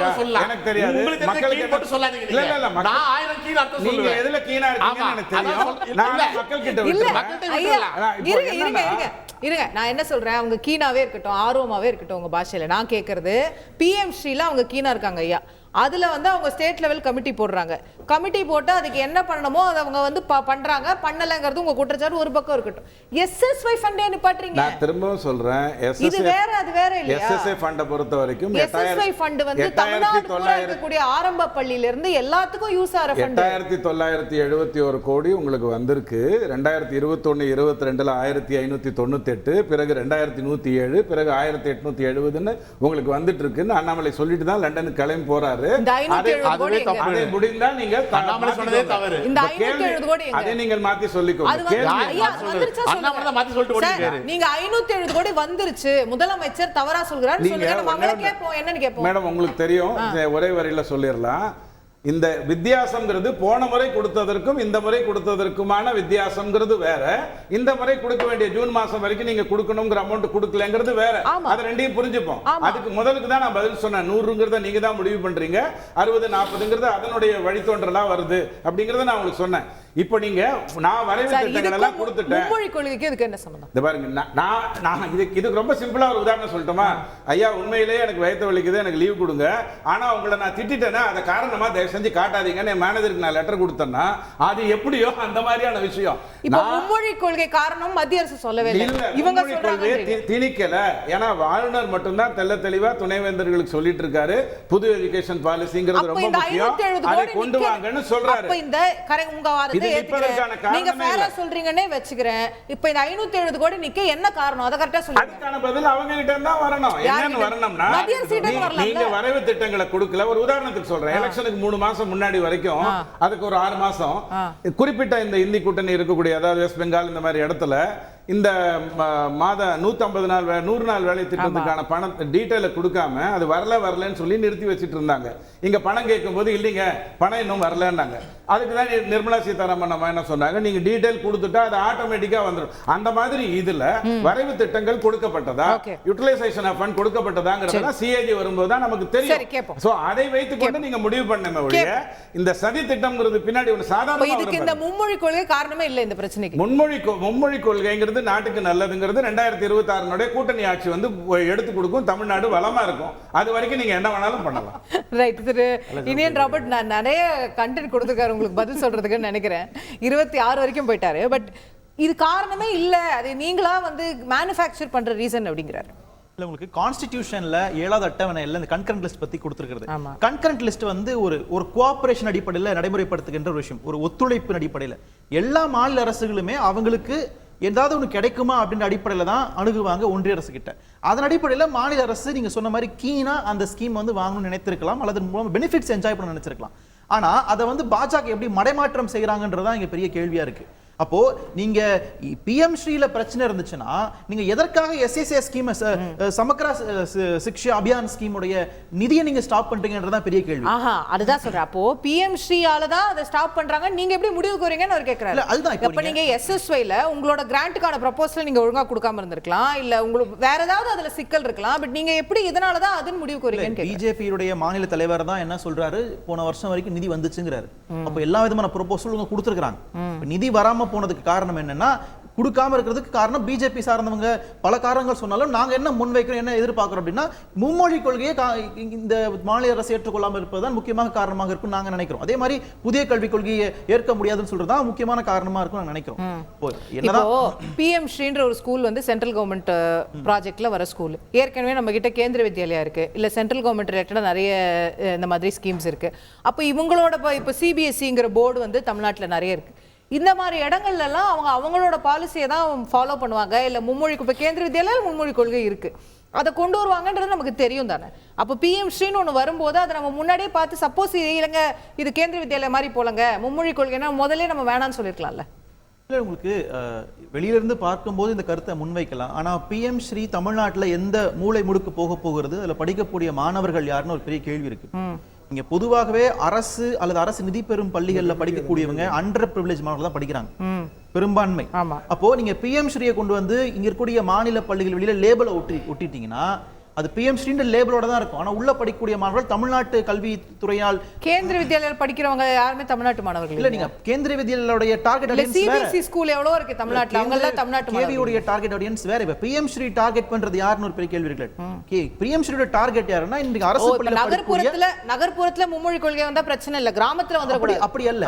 எனக்கு தெரியாது, மக்களுக்கு போட்டு சொல்லாதீங்க. இல்ல இல்ல, நான் 1000 கீழ அர்த்தம் சொல்லுவேன். நீங்க எதுல கீழா இருக்கீங்கன்னு எனக்கு தெரியும். நான் மக்கள் கிட்ட இருங்க, நான் என்ன சொல்றேன், அவங்க கீனாவே இருக்கட்டும், ஆர்வமாவே இருக்கட்டும், உங்க பாஷையில நான் கேக்குறது, PM ஸ்ரீல அவங்க கீனா இருக்காங்க ஐயா. அதுல வந்து அவங்க ஸ்டேட் லெவல் கமிட்டி போடுறாங்க. கமிட்டி போட்டு அதுக்கு என்ன பண்ணணுமோ அதை அவங்க வந்து பண்றாங்க, பண்ணலங்கிறது உங்க குற்றச்சாட்டு ஒரு பக்கம் இருக்கட்டும். SSY ஃபண்டே நிப்பாட்றீங்க. நான் திரும்பவும் சொல்றேன், இது வேற அது வேற இல்லையா? SSY ஃபண்ட பொறுத்த வரைக்கும் SSY ஃபண்ட் வந்து தமிழ்நாடு பூரா இருக்கக்கூடிய ஆரம்ப பள்ளியில இருந்து எல்லாத்துக்கும் யூஸ் ஆற ஃபண்ட். 8971 கோடி உங்களுக்கு வந்திருக்கு. 2021 22ல 1598, பிறகு 2107, பிறகு 1870ன்னு உங்களுக்கு வந்துட்டு இருக்குன்னு அண்ணாமலை சொல்லிட்டு தான் லண்டனுக்கு கிளம்பி போறாரு. முடிந்தால் நீங்க அதை நீங்கள் மாத்தி சொல்லிக்கோங்க. நீங்க 570 கோடி வந்துருச்சு, முதலமைச்சர் தவறா சொல்றாரு என்னன்னு கேட்போம். மேடம், உங்களுக்கு தெரியும், ஒரே வரியில சொல்லிடலாம். இந்த வித்தியாசம்ங்கிறது போன முறை கொடுத்ததற்கும் இந்த முறை கொடுத்ததற்குமான வித்தியாசம்ங்கிறது வேற. இந்த முறை கொடுக்க வேண்டிய ஜூன் மாசம் வரைக்கும் நீங்க கொடுக்கணும்ங்கிற அமௌண்ட் கொடுக்கலங்கிறது வேற. அது ரெண்டையும் புரிஞ்சுப்போம். அதுக்கு முதலுக்கு தான் நான் பதில் சொன்னேன். 100ங்கிறத நீங்க தான் முடிவு பண்றீங்க, 60 40ங்கிறது அதனுடைய வழித்தோன்றலா வருது அப்படிங்கறத நான் உங்களுக்கு சொன்னேன். இப்போ நீங்க நான் வரைவு திட்டங்கள் எல்லாம் கொடுத்துட்டேன். மும்மொழி கொள்கைக்கு இதுக்கு என்ன சம்பந்தம்? இந்த பாருங்க, நான் இதுக்கு ரொம்ப சிம்பிளா ஒரு உதாரணம் சொல்லட்டுமா? ஐயா, உண்மையிலேயே எனக்கு வயிற்று வலிக்குது, எனக்கு லீவ் கொடுங்க, ஆனா உங்களை நான் திட்டிட்டேன்னா அதை காரணமா தயவு தயவு செஞ்சு காட்டாதீங்கன்னு என் மேனேஜருக்கு நான் லெட்டர் கொடுத்தேன்னா அது எப்படியோ அந்த மாதிரியான விஷயம். இப்போ மும்மொழி கொள்கை காரணம் மத்திய அரசு சொல்லவே இல்லை, இவங்க சொல்றாங்க திணிக்கல. ஏன்னா ஆளுநர் மட்டும்தான் தெள்ள தெளிவா துணைவேந்தர்களுக்கு சொல்லிட்டு இருக்காரு புது எஜுகேஷன் பாலிசிங்கிறது ரொம்ப முக்கியம், அதை கொண்டு வாங்கன்னு சொல்றாரு. அப்ப இந்த உங்க வாதத்தை நீங்க ஃபேரா சொல்றீங்கன்னே வெச்சுக்கிறேன். இப்போ இந்த 570 கோடி நிக்க என்ன காரணம் அத கரெக்ட்டா சொல்லுங்க. அதுக்கான பதில் அவங்க கிட்ட இருந்தா வரணும். என்னன்னு வரணும்னா நீங்க வரைவு திட்டங்களை கொடுக்கல. ஒரு உதாரணத்துக்கு சொல்றேன், எலெக்ஷனுக்கு 3 மாசம் முன்னாடி வரைக்கும் அதுக்கு ஒரு 6 மாசம் குறிப்பிட்ட இந்த இந்தி கூட்டணி இருக்கக்கூடிய அதாவது வெஸ்ட் பெங்கால் இந்த மாதிரி இடத்துல இந்த மாத 150 நாள் 100 நாள் வேலை திட்டத்துக்கான பணம் டீட்டெயில கொடுக்காம அது வரலன்னு சொல்லி நிறுத்தி வச்சிட்டு இருந்தாங்க. இங்க பணம் கேட்கும் போது இல்லைங்க பணம் இன்னும் வரலன்னாங்க. அதுக்கு தான் நிர்மலா சீதாராமன் நம்ம என்ன சொன்னாங்க, நீங்க டீட்டெயில் கொடுத்துட்டா அது ஆட்டோமேட்டிக்கா வந்துடும். அந்த மாதிரி இதுல வரைவு திட்டங்கள் கொடுக்கப்பட்டதா, யூட்டிலைசேஷன் ஆஃப் ஃபண்ட் கொடுக்கப்பட்டதாங்கிறதெல்லாம் சிஏஜி வரும்போது தான் நமக்கு தெரியும். சோ அதை வைத்துக் கொண்டு நீங்க முடிவு பண்ணமே ஒழிய இந்த சதி திட்டம்ங்கிறது பின்னாடி ஒரு சாதாரண இதுக்கு இந்த மும்மொழி கொள்கை காரணமே இல்ல. இந்த பிரச்சனைக்கு மும்மொழி கொள்கைங்கிறது நாட்டுக்கு நல்லதுங்கிறது 2026 கூட்டணி ஆட்சி வந்து எடுத்து கொடுக்கும். தமிழ்நாடு வளமா இருக்கும். அது வரைக்கும் நீங்க என்ன வேணாலும் பண்ணலாம். ரைட் திரு இனியன் ராபர்ட், நான் நிறைய கண்டென்ட் கொடுத்துருக்காரு உங்களுக்கு பதில் சொல்றதுக்குன்னு நினைக்கிறேன். 26 வரைக்கும் போயிட்டாரு. பட் இது காரணமே இல்ல, அது நீங்களா வந்து மேனுஃபேக்சர் பண்ற ரீசன் அப்படிங்கிறாரு. உங்களுக்கு கான்ஸ்டிடியூஷன்ல 7வது அட்டவணையில் இந்த கன்கரண்ட் லிஸ்ட் பத்தி கொடுத்திருக்கிறது. கன்கரண்ட் லிஸ்ட் வந்து ஒரு கோஆபரேஷன் அடிப்படையில் நடைமுறைப்படுத்துகின்ற ஒரு விஷயம், ஒரு ஒத்துழைப்பு அடிப்படையில் எல்லா மாநில அரசுகளுமே அவங்களுக்கு ஏதாவது ஒன்று கிடைக்குமா அப்படின்ற அடிப்படையில் தான் அணுகுவாங்க ஒன்றிய அரசு கிட்ட. அதன் அடிப்படையில் மாநில அரசு நீங்க சொன்ன மாதிரி கீனா அந்த ஸ்கீம் வந்து வாங்கணும்னு நினைத்திருக்கலாம், அல்லது மூலம் பெனிஃபிட்ஸ் என்ஜாய் பண்ண நினைச்சிருக்கலாம். ஆனா அதை வந்து பாஜக எப்படி மடைமாற்றம் செய்யறாங்கன்றதான் இங்க பெரிய கேள்வியா இருக்கு. அப்போ நீங்க பிஎம் ஸ்ரீல பிரச்சனை இருந்துச்சுன்னா நீங்க எதற்காக எஸ்எஸ்ஏ ஸ்கீம் சமக்ரா சிக்ஷா அபியான் ஸ்கீம் உடைய நிதியை நீங்க ஸ்டாப் பண்றீங்கன்றதான் பெரிய கேள்வி. அதுதான் சொல்றேன். அப்போ பிஎம் ஸ்ரீயால தான் அதை ஸ்டாப் பண்றாங்க, நீங்க எப்படி முடிவுக்கு வரீங்கன்னு அவர் கேக்குறாரு. அதுதான் இப்ப நீங்க எஸ்எஸ்ஒய்ல உங்களோட கிராண்ட்கான ப்ரொபோசல் நீங்க ஒழுங்கா கொடுக்காம இருந்திருக்கலாம், இல்ல உங்களுக்கு வேற ஏதாவது அதுல சிக்கல் இருக்கலாம். பட் நீங்க எப்படி இதனால தான் அதுன்னு முடிவுக்கு வரீங்கன்னு பிஜேபியுடைய மாநில தலைவர் தான் என்ன சொல்றாரு, போன வருஷம் வரைக்கும் நிதி வந்துச்சுங்கிறாரு. அப்ப எல்லா விதமான ப்ரொபோசல் கொடுத்துருக்காங்க. நிதி வராம போனதுக்கு காரணம் என்னன்னா, கொடுக்காம இருக்கிறதுக்கு காரணம் பிஜேபி சார்ந்தவங்க பல காரணங்கள் சொன்னாலும் நாங்க என்ன முன்வைக்கிறோம், என்ன எதிர்பார்க்கிறோம் அப்படின்னா மும்மொழி கொள்கையை இந்த மாநில அரசு ஏற்றுக்கொள்ளாமல் இருப்பதுதான் முக்கியமாக காரணமாக இருக்கும் நாங்க நினைக்கிறோம். அதே மாதிரி புதிய கல்விக் கொள்கையை ஏற்க முடியாதுன்னு சொல்றதுதான் முக்கியமான காரணமா இருக்கும் நாங்க நினைக்கிறோம். பிஎம் ஸ்ரீன்ற ஒரு ஸ்கூல் வந்து சென்ட்ரல் கவர்மெண்ட் ப்ராஜெக்ட்ல வர ஸ்கூல். ஏற்கனவே நம்ம கிட்ட கேந்திர வித்யாலயா இருக்கு, இல்ல சென்ட்ரல் கவர்மெண்ட் ரிலேட்டடா நிறைய இந்த மாதிரி ஸ்கீம்ஸ் இருக்கு. அப்ப இவங்களோட இப்ப சிபிஎஸ்சிங்கிற போர்டு வந்து தமிழ்நாட்டுல நிறைய இருக்கு. இந்த மாதிரி இடங்கள்ல எல்லாம் அவங்களோட பாலிசியை தான் ஃபாலோ பண்ணுவாங்க. இல்ல மும்மொழி இப்ப கேந்திர வித்யாலயா மும்மொழி கொள்கை இருக்கு, அதை கொண்டு வருவாங்கன்றது நமக்கு தெரியும் தானே. அப்ப பிஎம் ஸ்ரீன்னு ஒன்று வரும்போது அதை நம்ம முன்னாடியே பார்த்து சப்போஸ் இல்லைங்க இது கேந்திர வித்யாலயா மாதிரி போலங்க மும்மொழி கொள்கைன்னா முதல்ல நம்ம வேணாம்னு சொல்லிருக்கலாம்ல. உங்களுக்கு வெளியிலிருந்து பார்க்கும்போது இந்த கருத்தை முன்வைக்கலாம். ஆனா பிஎம் ஸ்ரீ தமிழ்நாட்டில் எந்த மூளை முடுக்கு போகிறது, அதுல படிக்கக்கூடிய மாணவர்கள் யாருன்னு ஒரு பெரிய கேள்வி இருக்கு. இங்க பொதுவாகவே அரசு அல்லது அரசு நிதி பெறும் பள்ளிகள்ல படிக்கக்கூடியவங்க அண்டர் பிரிவிலேஜ் மாணவர்கள் தான் படிக்கிறாங்க பெரும்பான்மை. அப்போ நீங்க பிஎம் ஸ்ரீயை கொண்டு வந்து இங்க இருக்கக்கூடிய மாநில பள்ளிகள் வெளியில லேபிளை ஒட்டிட்டீங்கன்னா அது பிஎம் ஸ்ரீன்ற லேபிளோட தான் இருக்கும். ஆனா உள்ள படிக்கக்கூடிய மாணவர்கள் தமிழ்நாட்டு கல்வி துறையால் கேந்திர வித்யாலயா படிக்கிறவங்க யாருமே தமிழ்நாட்டு மாணவர்கள் இல்ல. நீங்க கேந்திர வித்யாலயோட டார்கெட் ஆடியன்ஸ் சிபிஎஸ்இ ஸ்கூல் எவ்வளவு இருக்கு தமிழ்நாட்டுல, அவங்க எல்லாம் தமிழ்நாட்டு கேவியோட டார்கெட் ஆடியன்ஸ் வேற. இப்ப பிஎம் ஸ்ரீ டார்கெட் பண்றது யாருன்னு ஒரு பெரிய கேள்வி இருக்கு. பிஎம் ஸ்ரீயோட டார்கெட் யாருன்னா இன்னைக்கு அரசு பள்ளியில நகர்ப்புறத்துல மும்மொழி கொள்கை வந்தா பிரச்சனை இல்ல, கிராமத்துல வந்துடக்கூடாது. அப்படி அல்ல.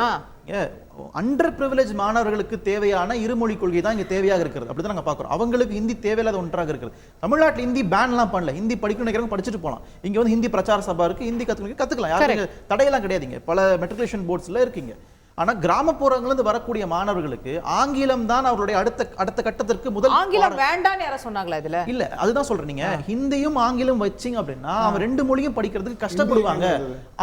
அண்டர் பிரிவிலேஜ் மாணவர்களுக்கு தேவையான இருமொழி கொள்கை தான் இங்க தேவையாக இருக்கிறது. அப்படிதான் நாங்க பாக்குறோம். அவங்களுக்கு ஹிந்தி தேவையில்லாத ஒன்றாக இருக்கிறது. தமிழ்நாட்டில் ஹிந்தி பேன்லாம் பண்ணல, ஹிந்தி படிக்கணும் நினைக்கிறவங்க படிச்சுட்டு போகலாம். இங்க வந்து ஹிந்தி பிரச்சார சபா இருக்கு, ஹிந்தி கத்துக்கலாம், யாரும் தடையெல்லாம் கிடையாதுங்க. பல மெட்ரிகுலேஷன் போர்ட்ஸ்ல இருக்கீங்க. ஆனா கிராமப்புறங்களிலிருந்து வரக்கூடிய மாணவர்களுக்கு ஆங்கிலம் தான் அவருடைய அடுத்த கட்டத்திற்கு முதல். ஆங்கிலம் வேண்டாம்னு யார சொன்னாங்களா இதுல? இல்ல, அதுதான் சொல்றேன். நீங்க ஹிந்தியும் ஆங்கிலம் வச்சிங்க அப்படின்னா அவன் 2 மொழியும் படிக்கிறதுக்கு கஷ்டப்படுவாங்க.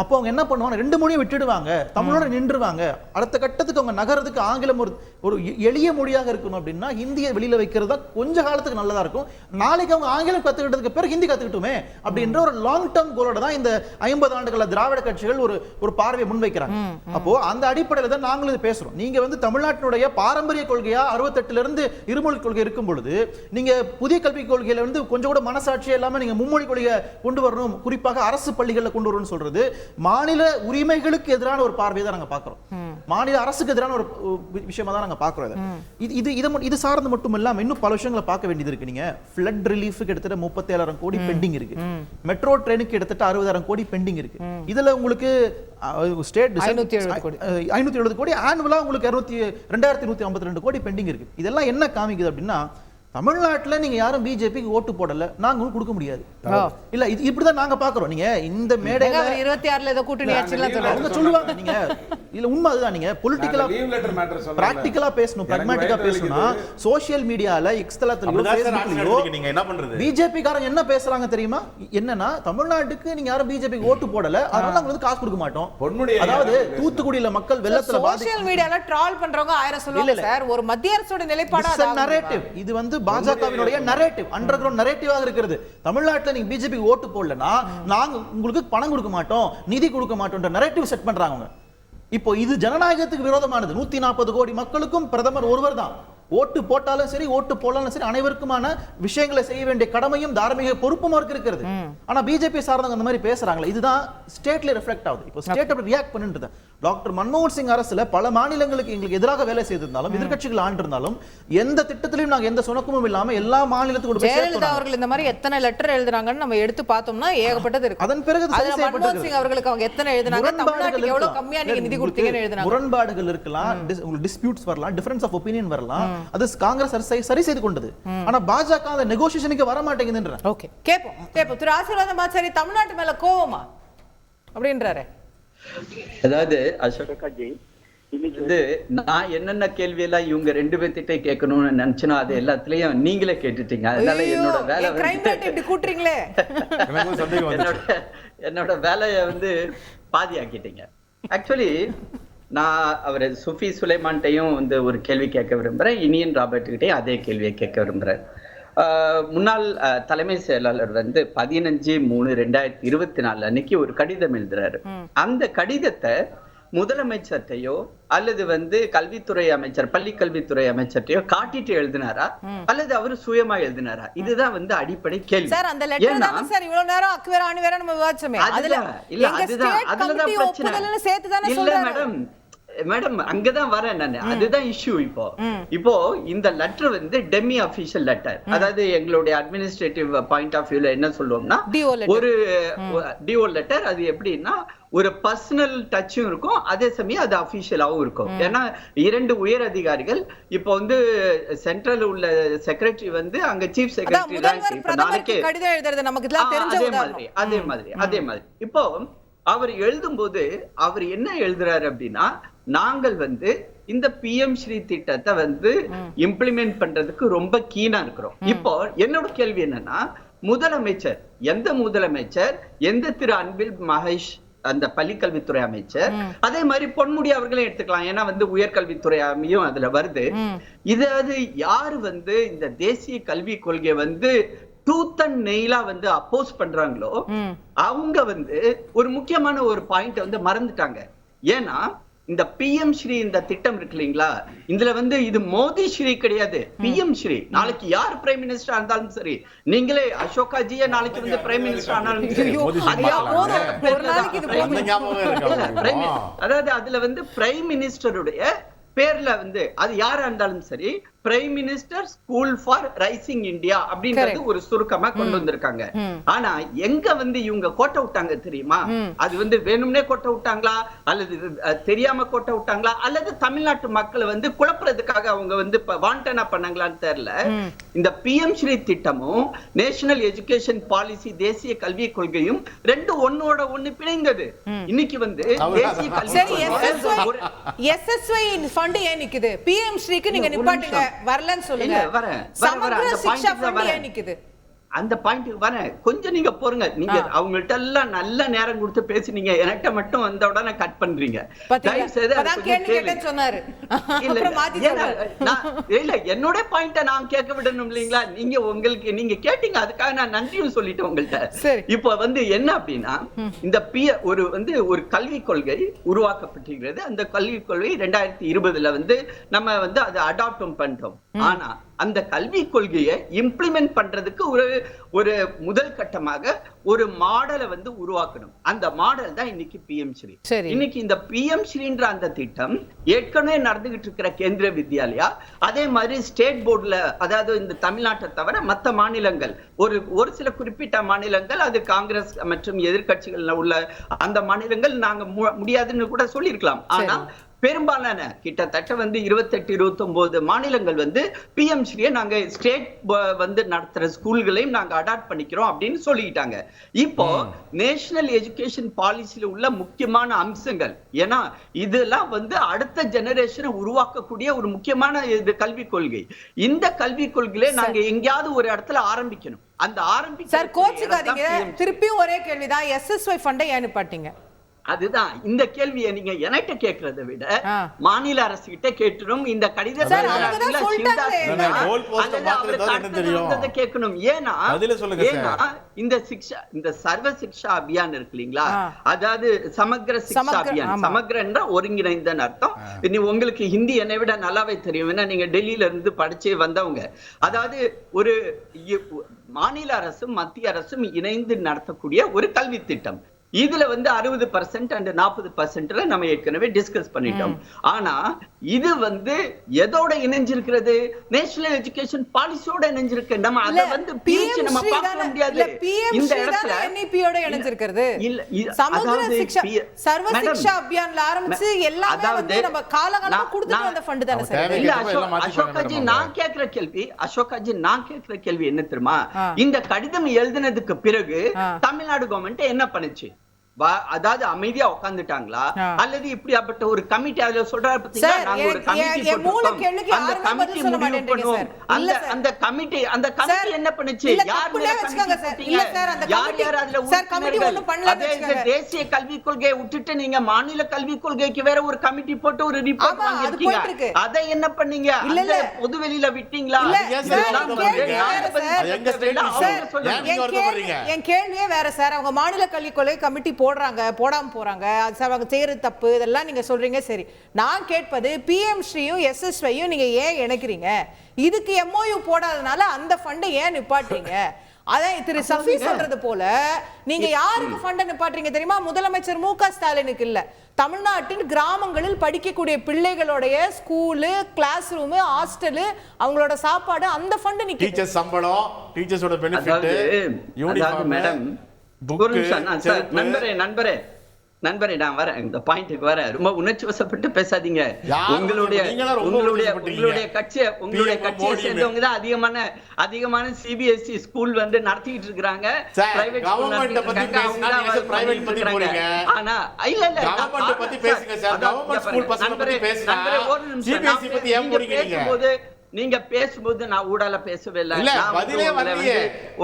அப்போ அவங்க என்ன பண்ணுவாங்க, 2 மொழியும் விட்டுடுவாங்க, தமிழோட நின்றுவாங்க. அடுத்த கட்டத்துக்கு அவங்க நகரத்துக்கு ஆங்கிலம் ஒரு எளிய மொழியாக இருக்கணும் அப்படின்னா ஹிந்தியை வெளியில வைக்கிறது தான் கொஞ்ச காலத்துக்கு நல்லதா இருக்கும். நாளைக்கு அவங்க ஆங்கிலம் கத்துக்கிட்டதுக்கு பிறகு ஹிந்தி கத்துக்கிட்டுமே அப்படின்ற ஒரு லாங் டேர்ம் கோலோட தான் இந்த 50 ஆண்டுகள திராவிட கட்சிகள் ஒரு பார்வையை முன்வைக்கிறாங்க. அப்போ அந்த அடிப்படையில் தான் நாங்களும் இது பேசுறோம். நீங்க வந்து தமிழ்நாட்டினுடைய பாரம்பரிய கொள்கையா 68ல இருந்து இருமொழி கொள்கை இருக்கும் பொழுது நீங்க புதிய கல்விக் கொள்கையில வந்து கொஞ்சம் கூட மனசாட்சியே இல்லாம நீங்க மும்மொழி கொள்கையை கொண்டு வரணும், குறிப்பாக அரசு பள்ளிகளில் கொண்டு வரணும்னு சொல்றது மாநில உரிமைகளுக்கு எதிரான ஒரு பார்வையை தான் நாங்க பாக்குறோம். மாநில அரசுக்கு எதிரான ஒரு விஷயமா தான் நாங்க பாக்குறோம். இது சார்ந்து மட்டும் இல்லாம இன்னும் பல விஷயங்களை பார்க்க வேண்டியது இருக்கு. நீங்க ஃப்ளட் ரிலீஃப்க்கு கிட்டத்தட்ட 37,000 கோடி பெண்டிங் இருக்கு. மெட்ரோ ட்ரெயினுக்கு கிட்டத்தட்ட 60,000 கோடி பெண்டிங் இருக்கு. இதுல உங்களுக்கு ஸ்டேட் 570 கோடி ஆனுவலா உங்களுக்கு 2152 கோடி பெண்டிங் இருக்கு. இதெல்லாம் என்ன காமிக்குது அப்படின்னா, தமிழ்நாட்டுல நீங்க யாரும் பிஜேபிக்கு ஓட்டு போடல, நாங்க கொடுக்க முடியாது. இல்ல இது இப்படிதான் நாங்க பாக்குறோம். நீங்க இந்த மேடையில 26ல ஏதோ கூட்டணி ஆட்சிலாம் அவங்க சொல்லுவாங்க. நீங்க இல்ல உண்மை அதுதான். நீங்க பொலிட்டிக்கலா பிராக்டிகலா பேசணும், பிராக்மேட்டிக்கா பேசணும்னா சோஷியல் மீடியால எக்ஸ் தளத்திலயோ ஃபேஸ்புக்லயோ நீங்க என்ன பண்றது? பிஜேபி காரங்க என்ன பேசுறாங்க தெரியுமா? என்னன்னா தமிழ்நாட்டுக்கு நீங்க யாரும் பிஜேபிக்கு ஓட்டு போடல, அதனால நாங்க வந்து காசு கொடுக்க மாட்டோம். அதாவது தூத்துக்குடியில மக்கள் வெள்ளத்துல சோஷியல் மீடியால ட்ரால் பண்றவங்க 1000 சொல்லுவாங்க சார். ஒரு மத்திய அரசோட நிலைப்பாடா நரேட்டிவ் இது வந்து பாஜகவினுடைய நரேட்டிவ், அண்டர்கிரவுண்ட் நரேட்டிவாக இருக்கிறது. தமிழ்நாட்டுல நீங்க பிஜேபி ஓட்டு போடலனா நாங்க உங்களுக்கு பணம் கொடுக்க மாட்டோம், நிதி கொடுக்க மாட்டோம்ன்ற நரேட்டிவ் செட் பண்றாங்க. இப்போ இது ஜனநாயகத்துக்கு விரோதமானது. 140 கோடி மக்களுக்கும் பிரதமர் ஒருவர் தான். ஓட்டு போட்டாலும் சரி, ஓட்டு போடலாம் சரி, அனைவருக்குமான விஷயங்களை செய்ய வேண்டிய கடமையும் தார்மீக பொறுப்பும் அவருக்கு இருக்கிறது. ஆனா பிஜேபி சார்ந்தவங்க அந்த மாதிரி பேசுறாங்களே, இதுதான் ஸ்டேட்ல ரிஃப்ளெக்ட் ஆகுது. இப்போ ஸ்டேட் அப்படி ரியாக்ட் பண்ணிட்டு டாக்டர் மன்மோகன் சிங் அரசுல பல மாநிலங்களுக்கு எங்களுக்கு எதிராக வேலை செய்திருந்தாலும், எதிர்க்கட்சிகள் ஆண்டிருந்தாலும், எந்த திட்டத்திலையும் நாங்க எந்த சுணக்கமும் இல்லாம எல்லா மாநிலத்துக்கும் ஜெயலலிதா அவர்கள் இந்த மாதிரி எத்தனை லெட்டர் எழுதுறாங்கன்னு நம்ம எடுத்து பார்த்தோம்னா ஏகப்பட்டது இருக்கு. அதன் பிறகு மன்மோகன் சிங் அவர்களுக்கு அவங்க எத்தனை எழுதுனாங்க, தமிழ்நாட்டுக்கு எவ்வளவு கம்மியா நீங்க நிதி கொடுத்தீங்கன்னு எழுதுனாங்க. முரண்பாடுகள் இருக்கலாம், டிஸ்பியூட்ஸ் வரலாம், டிஃபரன்ஸ் ஆஃப் ஒபினியன் வரலாம். அது காங்கிரஸ் சரி செய்து கொண்டது. ஆனா பாஜக அந்த நெகோசியேஷனுக்கு வர மாட்டேங்குதுன்ற. ஓகே, கேப்போம் திரு ஆசீர்வாதம் பாச்சாரி தமிழ்நாட்டு மேல கோவமா அப்படின்றாரு. அதாவது அசோகாஜி, இன்னைக்கு வந்து நான் என்னென்ன கேள்வி எல்லாம் இவங்க 2 பேர்த்திட்ட கேட்கணும்னு நினைச்சனோ அது எல்லாத்துலயும் நீங்களே கேட்டுட்டீங்க. அதனால என்னோட வேலை என்னோட வேலையை வந்து பாதி ஆக்கிட்டீங்க. ஆக்சுவலி நான் அவர் சுஃபி சுலைமான்ட்டையும் வந்து ஒரு கேள்வி கேட்க விரும்புகிறேன், இனியன் ராபர்ட்கிட்டையும் அதே கேள்வியை கேட்க விரும்புகிறேன். முன்னாள் தலைமை செயலாளர் வந்து 15/3/2024 அன்னைக்கு ஒரு கடிதம் எழுதுறாரு. அந்த கடிதத்தை முதலமைச்சர்கிட்டையோ அல்லது வந்து கல்வித்துறை அமைச்சர், பள்ளி கல்வித்துறை அமைச்சர்கிட்டையோ காட்டிட்டு எழுதினாரா அல்லது அவரு சுயமா எழுதினாரா? இதுதான் வந்து அடிப்படை கேள்வி. மேடம் அங்கதான் வரேன் நான். அதுதான் இஷ்யூ. இப்போ இந்த லெட்டர் வந்து டெமி அபிஷியல் லெட்டர். அதாவது எங்களுடைய அட்மினிஸ்ட்ரேட்டிவ் பாயிண்ட் ஆஃப் வியூல என்ன சொல்லுவோம்னா ஒரு டிஓ லெட்டர். அது எப்படின்னா ஒரு பர்சனல் டச்சும் இருக்கும், அதே சமயம் அது அபிஷியலாவும் இருக்கும். ஏன்னா 2 உயர் அதிகாரிகள் இப்போ வந்து சென்ட்ரல் உள்ள செக்ரட்டரி வந்து அங்க சீஃப் செக்ரட்டரி அதே மாதிரி இப்போ அவர் எழுதும் போது அவர் என்ன எழுதுறாரு அப்படின்னா, நாங்கள் வந்து இந்த PM ஸ்ரீ திட்டத்தை வந்து இம்ப்ளிமெண்ட் பண்றதுக்கு ரொம்ப கீனா இருக்கிறோம். இப்போ என்னோட கேள்வி என்னன்னா, முதலமைச்சர் எந்த திரு அன்பில் மகேஷ் அந்த பள்ளிக்கல்வித்துறை அமைச்சர், அதே மாதிரி பொன்முடி அவர்களே எடுத்துக்கலாம், ஏன்னா வந்து உயர்கல்வித்துறை அமையும் அதுல வருது. இதாவது யாரு வந்து இந்த தேசிய கல்வி கொள்கையை வந்து டூத் அண்ட் நெயிலா வந்து அப்போஸ் பண்றாங்களோ அவங்க வந்து ஒரு முக்கியமான ஒரு பாயிண்ட் வந்து மறந்துட்டாங்க. ஏன்னா இந்த PM ஸ்ரீ இந்த திட்டம் இருக்கு இல்லைங்களா, இதுல வந்து இது மோடி ஸ்ரீ கிடையாது, PM ஸ்ரீ. நாளைக்கு யார் பிரைம் மினிஸ்டர் இருந்தாலும் சரி, நீங்களே அசோகாஜியே நாளைக்கு வந்து பிரைம் மினிஸ்டர் ஆனாலும் சரி, அதாவது அதுல வந்து பிரைம் மினிஸ்டருடைய பேர்ல வந்து அது யாரா இருந்தாலும் சரி, prime minister school for rising India அப்படின்றது ஒரு சுருக்கமா கொண்டு வந்திருக்காங்க. ஆனா எங்க வந்து இவங்க கோட்டை விட்டாங்க தெரியுமா? அது வந்து வேணும்னே கோட்டை விட்டாங்களா அல்லது தெரியாம கோட்டை விட்டாங்களா அல்லது தமிழ்நாட்டு மக்களை வந்து குழப்பறதுக்காக அவங்க வந்து வாண்டனா பண்ணாங்களான்னு தெரியல. இந்த PM ஸ்ரீ திட்டமும் நேஷனல் எஜுகேஷன் பாலிசி தேசிய கல்வி கொள்கையும் 2 ஒன்னோட ஒண்ணு பிணைந்தது. இன்னைக்கு வந்து தேசிய கல்வி SSY ஃபண்ட் ஏன் நிக்குது? PM ஸ்ரீக்கு நீங்க நிப்பாட்டுங்க, வரலன்னு சொல்லுங்க. சமக்ர சிக்ஷா ஃபண்ட் ஏன் நிக்குது? அந்த பாயிண்ட்க்கு வரேன், கொஞ்சம் நீங்க போறீங்க. நீங்க அவங்கள்ட்ட எல்லாம் நல்ல நேரம் கொடுத்து பேசுனீங்க, என்கிட்ட மட்டும் வந்த உடனே கட் பண்றீங்க. இல்ல என்னோட பாயிண்ட நான் கேட்க விடணும் இல்லீங்களா? நீங்க உங்களுக்கு நீங்க கேட்டீங்க, அதுக்காக நான் நன்றியும் சொல்லிட்டேன் உங்கள்ட்ட. இப்ப வந்து என்ன அப்படின்னா, இந்த ஒரு வந்து ஒரு கல்விக் கொள்கை உருவாக்கப்பட்டிருக்கிறது. அந்த கல்விக் கொள்கை 2020 வந்து நம்ம வந்து அதை அடாப்டும் பண்றோம். ஆனா அந்த கல்விக் கொள்கையை இம்ப்ளிமெண்ட் பண்றதுக்கு ஒரு முதல் கட்டமாக ஒரு மாடலை வந்து உருவாக்கணும். அந்த மாடல் தான் இன்னைக்கு பிஎம் ஸ்ரீ. இன்னைக்கு இந்த பிஎம் ஸ்ரீன்ற அந்த திட்டம் ஏற்கனவே நடந்துகிட்டு இருக்கிற கேந்திரிய வித்யாலயா, அதே மாதிரி ஸ்டேட் போர்டுல, அதாவது இந்த தமிழ்நாட்டை தவிர மற்ற மாநிலங்கள், ஒரு சில குறிப்பிட்ட மாநிலங்கள், அது காங்கிரஸ் மற்றும் எதிர்கட்சிகள் உள்ள அந்த மாநிலங்கள் நாங்க முடியாதுன்னு கூட சொல்லியிருக்கலாம். ஆனா பெரும்பாலான கிட்டத்தட்ட வந்து 28-29 மாநிலங்கள் வந்து பிஎம் ஸ்ரீயை நாங்க ஸ்டேட் வந்து நடத்துற ஸ்கூல்களையும் நாங்க அடாப்ட் பண்ணிக்கிறோம் அப்படின்னு சொல்லிட்டாங்க. இப்போ நேஷனல் எஜுகேஷன் பாலிசியில உள்ள முக்கியமான அம்சங்கள், ஏன்னா இதெல்லாம் வந்து அடுத்த ஜெனரேஷனை உருவாக்கக்கூடிய ஒரு முக்கியமான கல்விக் கொள்கை. இந்த கல்விக் கொள்கையில நாங்க எங்கேயாவது ஒரு இடத்துல ஆரம்பிக்கணும். அந்த சார் கோச்சுக்காதீங்க, திருப்பியும் ஒரே கேள்விதான், SSY ஃபண்டை ஏன் நிப்பாட்டீங்க? அதுதான் இந்த கேள்வியை நீங்க என்கிட்ட கேட்கறதை விட மாநில அரசு கிட்ட கேட்கணும். இந்த கடிதத்தை கேட்கணும். ஏன்னா இந்த சர்வ சிக்ஷா அபியான் இருக்கு இல்லீங்களா, அதாவது சமக்ர சிக்ஷா அபியான், சமக்ர என்ற ஒருங்கிணைந்த அர்த்தம். உங்களுக்கு ஹிந்தி என்னை விட நல்லாவே தெரியும், ஏன்னா நீங்க டெல்லியில இருந்து படிச்சு வந்தவங்க. அதாவது ஒரு மாநில அரசும் மத்திய அரசும் இணைந்து நடத்தக்கூடிய ஒரு கல்வி திட்டம். இதுல வந்து 60% and 40% நம்ம ஏற்கனவே டிஸ்கஸ் பண்ணிட்டோம். ஆனா இது வந்து எதோட இணைஞ்சிருக்கிறது? National education பாலிசியோட இணைஞ்சிருக்கு. நம்ம அத வந்து பிரிச்சு நம்ம பார்க்க முடியாது. இந்த இடத்துல NEP-யோட இணைஞ்சிருக்கிறது. சமக்ர சிக்ஷா சர்வ சிக்ஷா அபியான்ல ஆரம்பிச்சு எல்லாமே வந்து நம்ம காலகாலமா கொடுத்துட்டு வந்த ஃபண்ட் தான சார். இல்ல அசோகாஜி, நான் கேக்குற கேள்வி என்ன தெரியுமா? இந்த கடிதம் எழுதினதுக்கு பிறகு தமிழ்நாடு கவர்மெண்ட் என்ன பண்ணுச்சு? அதாவது அமைதியா உட்கார்ந்துட்டாங்களா, அல்லது இப்படிப்பட்ட ஒரு கமிட்டி அதுல சொல்றாரு பாத்தீங்களா, நாங்க ஒரு கமிட்டி போட்டுட்டோம், அந்த கமிட்டி முடிவு பண்ணுவோம். அந்த கமிட்டி என்ன பண்ணுச்சு? யார் மேல கமிட்டி போட்டீங்க? யார் அதுல உறுப்பினர்கள்? தேசிய கல்விக் கொள்கையை விட்டுட்டு நீங்க மாநில கல்விக் கொள்கைக்கு வேற ஒரு கமிட்டி போட்டு ஒரு ரிப்போர்ட் வாங்கிருக்கீங்க. அதை என்ன பண்ணீங்க? பொதுவெளியில விட்டீங்களா? என் கேள்வியே வேற சார். அவங்க மாநில கல்விக் கொள்கை கமிட்டி போடுறாங்க, போடாம போறாங்க, அது அவங்க செய்யறது தப்பு, இதெல்லாம் நீங்க சொல்றீங்க. சரி, நான் கேட்பது பிஎம் ஸ்ரீயும் SSYயும் நீங்க ஏன் இணைக்கிறீங்க? இதுக்கு MOU போடாதனால அந்த ஃபண்டை ஏன் நிப்பாட்டீங்க? அதான் திரு சஃபி சொல்றது போல நீங்க யாருக்கு ஃபண்டை நிப்பாட்டுறீங்க தெரியுமா? முதலமைச்சர் மு க ஸ்டாலினுக்கு இல்ல, தமிழ்நாட்டின் கிராமங்களில் படிக்கக்கூடிய பிள்ளைகளுடைய ஸ்கூலு, கிளாஸ் ரூம், ஹாஸ்டல், அவங்களோட சாப்பாடு, அந்த ஃபண்ட் நிக்குது. டீச்சர் சம்பளம், டீச்சர்ஸோட பெனிஃபிட், யூனிஃபார்ம், மேடம் நண்பரே நான் வரேன், இந்த பாயிண்ட்க்கு வரேன். ரொம்ப உணர்ச்சி வசப்பட்டு பேசாதீங்க. உங்களுடைய கட்சியை சேர்ந்தவங்க தான் அதிகமான CBSE ஸ்கூல் வந்து நடத்திட்டு இருக்காங்க. பிரைவேட் ஸ்கூல் ஆனா இல்ல கவர்மெண்ட் பத்தி பேசுங்க சார். கவர்மெண்ட் ஸ்கூல் பசங்க பத்தி பேசுங்க. CBSE பத்தி ஏன் போறீங்க? நீங்க பேசும்போது நான் ஊடால பேசவே இல்லை.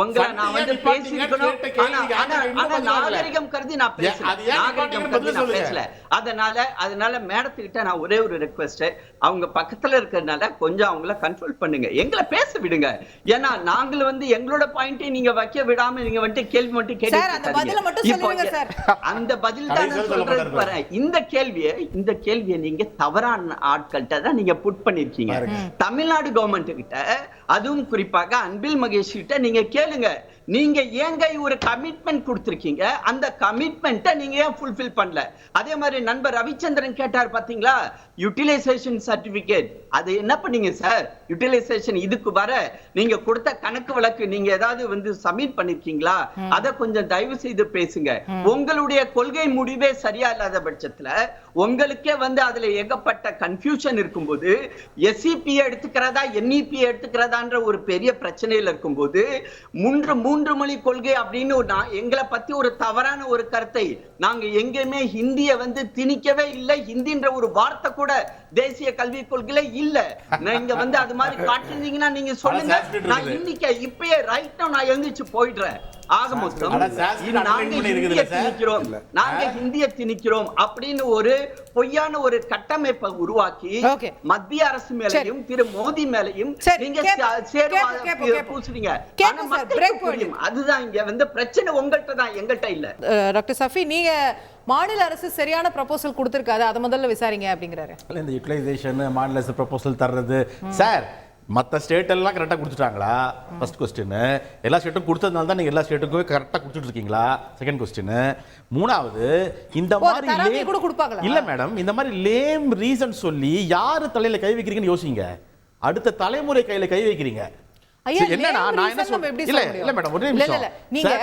உங்களை நான் வந்து பேசிக்கணும். நாகரிகம் கருதி நான் பேசல. அதனால மேடத்துக்கிட்ட நான் ஒரே ஒரு ரெக்வெஸ்ட், அவங்க பக்கத்துல இருக்கிறதுனால கொஞ்சம் அவங்கள கண்ட்ரோல் பண்ணுங்க, எங்களை பேச விடுங்க. ஏன்னா நாங்கள் வந்து எங்களோட பாயிண்டை நீங்க வைக்க விடாம நீங்க வந்து கேள்வி மட்டும் கேட்டு அந்த பதில் தான் சொல்றதுக்கு வரேன். இந்த கேள்வியை நீங்க தவறான ஆட்கள்கிட்ட தான் நீங்க புட் பண்ணிருக்கீங்க. தமிழ்நாடு கவர்மெண்ட் கிட்ட, அதுவும் குறிப்பாக அன்பில் மகேஷ் கிட்ட நீங்க கேளுங்க. நீங்க ஏங்க ஒரு கமிட்மெண்ட் கொடுத்திருக்கீங்க, அந்த கமிட்மெண்ட்டை நீங்க ஏன் ஃபுல்ஃபில் பண்ணல? அதே மாதிரி நண்பர் ரவிச்சந்திரன் கேட்டார் பாத்தீங்களா, யூட்டிலைசேஷன் சர்டிபிகேட், அது என்ன பண்ணீங்க சார்? யூட்டிலைசேஷன் இதுக்கு வர நீங்க கொடுத்த கணக்கு வழக்கு நீங்க ஏதாவது வந்து சப்மிட் பண்ணிருக்கீங்களா? அதை கொஞ்சம் தயவு செய்து பேசுங்க. உங்களுடைய கொள்கை முடிவே சரியா இல்லாத பட்சத்துல உங்களுக்கே வந்து அதுல ஏகப்பட்ட கன்ஃபியூஷன் இருக்கும்போது, SEP எடுத்துக்கிறதா NEP எடுத்துக்கிறதான்ற ஒரு பெரிய பிரச்சனையில இருக்கும்போது, மூன்று மொழி கொள்கை அப்படின்னு எங்களை பத்தி ஒரு தவறான ஒரு கருத்தை, நாங்க எங்கேயுமே ஹிந்திய வந்து திணிக்கவே இல்லை, ஹிந்தின்ற ஒரு வார்த்தை கூட தேசிய கல்விக் கொள்கையில இல்ல. நீங்க வந்து அது மாதிரி காட்டுறீங்கன்னா நீங்க சொல்லுங்க, நான் இன்னைக்கு இப்பயே ரைட் நான் எழுந்திச்சு போயிடுறேன். ஆக மொத்தம் நாங்க ஹிந்திய திணிக்கிறோம் அப்படின்னு ஒரு பொய்யான ஒரு கட்டமைப்பை உருவாக்கி மத்திய அரசு மேலையும் திரு மோடி மேலையும் நீங்க பூசுறீங்க. அதுதான் இங்க வந்து பிரச்சனை உங்கள்கிட்ட தான், எங்கள்கிட்ட இல்ல. டாக்டர் சஃபி, நீங்க மாநில அரசு சரியான ப்ரொபோசல் கொடுத்திருக்காது, அதை முதல்ல விசாரிங்க அப்படிங்கிறாரு. இந்த யூட்டிலைசேஷன் மாநில அரசு ப்ரொபோசல் தர்றது சார், மற்ற ஸ்டேட் எல்லாம் கரெக்டாக கொடுத்துட்டாங்களா? First question. எல்லா ஸ்டேட்டும் கொடுத்ததுனால தான் நீங்கள் எல்லா ஸ்டேட்டுக்கும் கரெக்டாக கொடுத்துட்டு இருக்கீங்களா? Second question. மூணாவது, இந்த மாதிரி கூட கொடுப்பாங்களா? இல்ல மேடம், இந்த மாதிரி லேம் ரீசன் சொல்லி யாரு தலையில கை வைக்கிறீங்கன்னு யோசிங்க. அடுத்த தலைமுறை கையில கை வைக்கிறீங்க. என்னன்னா நான் என்ன சொல்றேன், இல்ல மேடம் ஒரே நிமிஷம், நீங்க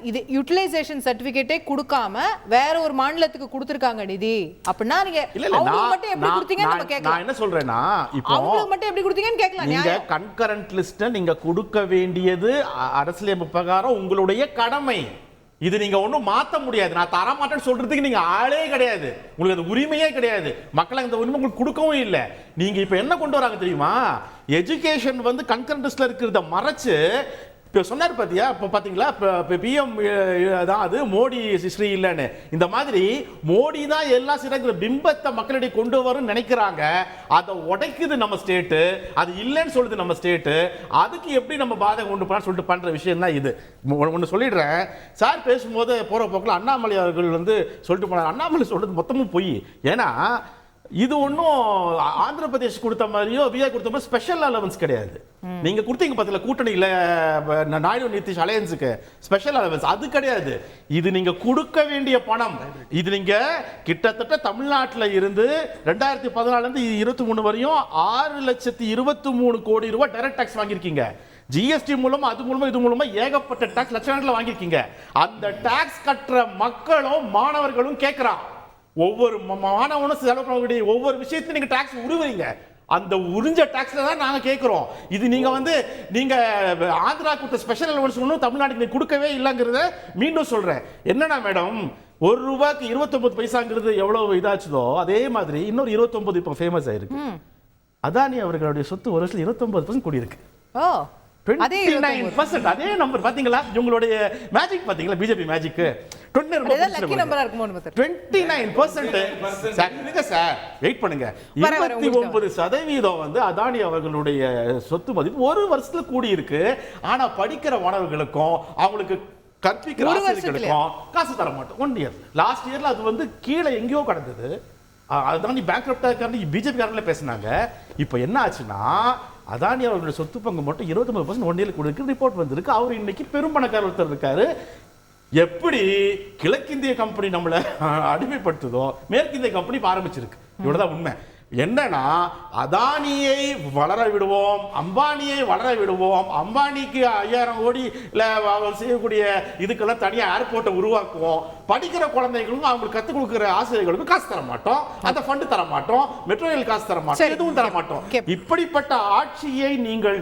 இது யூட்டிலைசேஷன் சர்டிபிகேட்டே கொடுக்காம வேற ஒரு மாநிலத்துக்கு கொடுத்திருக்காங்க நிதி அப்படினா நீங்க அவங்களுக்கு மட்டும் எப்படி கொடுத்தீங்கன்னு நம்ம கேட்கலாம். நான் என்ன சொல்றேன்னா, இப்போ அவங்களுக்கு மட்டும் எப்படி கொடுத்தீங்கன்னு கேட்கலாம். நீங்க கன்கரண்ட் லிஸ்ட் நீங்க கொடுக்க வேண்டியது அரசியலமைப்பு பிரகாரம் உங்களுடைய கடமை. இது நீங்க ஒன்றும் மாற்ற முடியாது. நான் தர மாட்டேன்னு சொல்றதுக்கு நீங்க ஆளே கிடையாது, உங்களுக்கு அந்த உரிமையே கிடையாது. மக்கள் இந்த உரிமை உங்களுக்கு கொடுக்கவும் இல்லை. நீங்க இப்ப என்ன கொண்டு வராங்க தெரியுமா? எஜுகேஷன் வந்து கன்கரண்ட் லிஸ்ட்ல இருக்கிறத மறைச்சு இப்போ சொன்னார் பார்த்தியா, இப்போ பார்த்தீங்களா, இப்போ பிஎம் தான் அது மோடி ஹிஸ்ட்ரி இல்லைன்னு. இந்த மாதிரி மோடி தான் எல்லா சிறந்த பிம்பத்தை மக்களிடையே கொண்டு வரும்னு நினைக்கிறாங்க. அதை உடைக்குது நம்ம ஸ்டேட்டு, அது இல்லைன்னு சொல்லுது நம்ம ஸ்டேட்டு. அதுக்கு எப்படி நம்ம பாதகம் கொண்டு போகலான்னு சொல்லிட்டு பண்ணுற விஷயம் தான் இது. ஒன்று சொல்லிடுறேன், சார் பேசும்போது போகிற போக்கில் அண்ணாமலை அவர்கள் வந்து சொல்லிட்டு போனார். அண்ணாமலை சொல்கிறது மொத்தமும் போய். ஏன்னா இது ஒன்றும் ஆந்திர பிரதேஷ் கொடுத்த மாதிரியோ பீகார் கொடுத்த மாதிரி ஸ்பெஷல் அலவன்ஸ் கிடையாது. நீங்க கொடுத்தீங்க பார்த்தீங்களா கூட்டணியில் நாயுடு நிதிஷ் அலையன்ஸுக்கு ஸ்பெஷல் அலவன்ஸ், அது கிடையாது. இது நீங்க கொடுக்க வேண்டிய பணம். இது நீங்க கிட்டத்தட்ட தமிழ்நாட்டில் இருந்து 2014 23 வரையும் 6,23,00,000 கோடி ரூபாய் டைரக்ட் டாக்ஸ் வாங்கியிருக்கீங்க. ஜிஎஸ்டி மூலமா அது மூலமா இது மூலமா ஏகப்பட்ட டாக்ஸ் லட்சக்கணக்கில் வாங்கியிருக்கீங்க. அந்த டாக்ஸ் கட்டுற மக்களும் மாணவர்களும் கேட்கிறான். ஒவ்வொரு மாணவனும் செலவு பண்ணக்கூடிய ஒவ்வொரு விஷயத்தையும் நீங்க டாக்ஸ் உருவீங்க. அந்த உறிஞ்ச டாக்ஸ்ல தான் நாங்க கேட்கிறோம். இது நீங்க வந்து நீங்க ஆந்திரா கொடுத்த ஸ்பெஷல் அலவன்ஸ் ஒன்றும் தமிழ்நாட்டுக்கு கொடுக்கவே இல்லைங்கிறத மீண்டும் சொல்றேன். என்னன்னா மேடம், ₹1 29 பைசாங்கிறது எவ்வளவு இதாச்சுதோ அதே மாதிரி இன்னொரு 29 இப்போ ஃபேமஸ் ஆயிருக்கு. அதானி அவர்களுடைய சொத்து ஒரு வருஷத்துல 29% கூடி இருக்கு. 29%. அதே நம்பர் பாத்தீங்களா? இவங்களுடைய மேஜிக் பாத்தீங்களா? BJP magic 29%. சார் வெயிட் பண்ணுங்க. 29% வந்து அதானி அவர்களுடைய சொத்து மதிப்பு ஒரு வருஷத்துல கூடி இருக்கு. ஆனா படிக்கிற மாணவர்களுக்கும் அவங்களுக்கு கற்பிக்கிற ஆசிரியர்களுக்கும் காசு தர மாட்டோம். 1 இயர். லாஸ்ட் இயர்ல அது வந்து கீழே எங்கேயோ கடந்தது. அதானி பேங்க்ரப்ட் பிஜேபி காரங்களே பேசினாங்க. இப்போ என்ன ஆச்சுன்னா, அதானி அவர்களுடைய சொத்து பங்கு மட்டும் 29% 1 இயர்ல கொடுக்கு ரிப்போர்ட் வந்திருக்கு. அவர் இன்னைக்கு பெரும் பணக்காரர் ஒருத்தர் இருக்காரு. எப்படி கிழக்கிந்திய கம்பெனி நம்மளை அடிமைப்படுத்துதோ மேற்கிந்திய கம்பெனி ஆரம்பிச்சிருக்கு. இவ்வளவுதான் உண்மை. என்னன்னா, அதானியை வளர விடுவோம், அம்பானியை வளர விடுவோம், அம்பானிக்கு 5000 கோடி செய்யக்கூடிய இதுக்கெல்லாம் தனியாக ஏர்போர்ட்டை உருவாக்குவோம். படிக்கிற குழந்தைகளுக்கும் அவங்களுக்கு கற்றுக் கொடுக்குற ஆசிரியர்களுக்கும் காசு தர மாட்டோம், அந்த ஃபண்டு தர மாட்டோம், மெட்ரோ ரயில் காசு தர மாட்டோம், எதுவும் தர மாட்டோம். இப்படிப்பட்ட ஆட்சியை நீங்கள்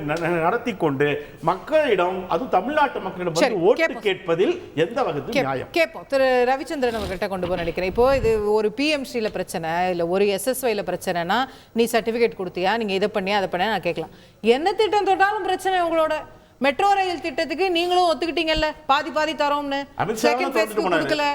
நடத்தி கொண்டு மக்களிடம், அதுவும் தமிழ்நாட்டு மக்களிடம் ஓட்டு கேட்பதில் எந்த வகையில் நியாயம்? கேட்போம். திரு ரவிச்சந்திரன் அவர்கிட்ட கொண்டு போய் நினைக்கிறேன். இப்போ இது ஒரு பிஎம்சியில் பிரச்சனை இல்லை, ஒரு எஸ்எஸ்ஒயில் பிரச்சனை, நீ சர்டிபிகேட் கொடுத்தியா, நீங்க இதை பண்ணியா அதை பண்ணியா நான் கேட்கலாம். என்ன திட்டம் தொட்டாலும் பிரச்சனை உங்களோட. மெட்ரோ ரயில் திட்டத்துக்கு நீங்களும் ஒத்துக்கிட்டீங்கல்ல, பாதி பாதி தரோம்னு. செகண்ட் ஃபேஸ்க்கு கொடுக்கல,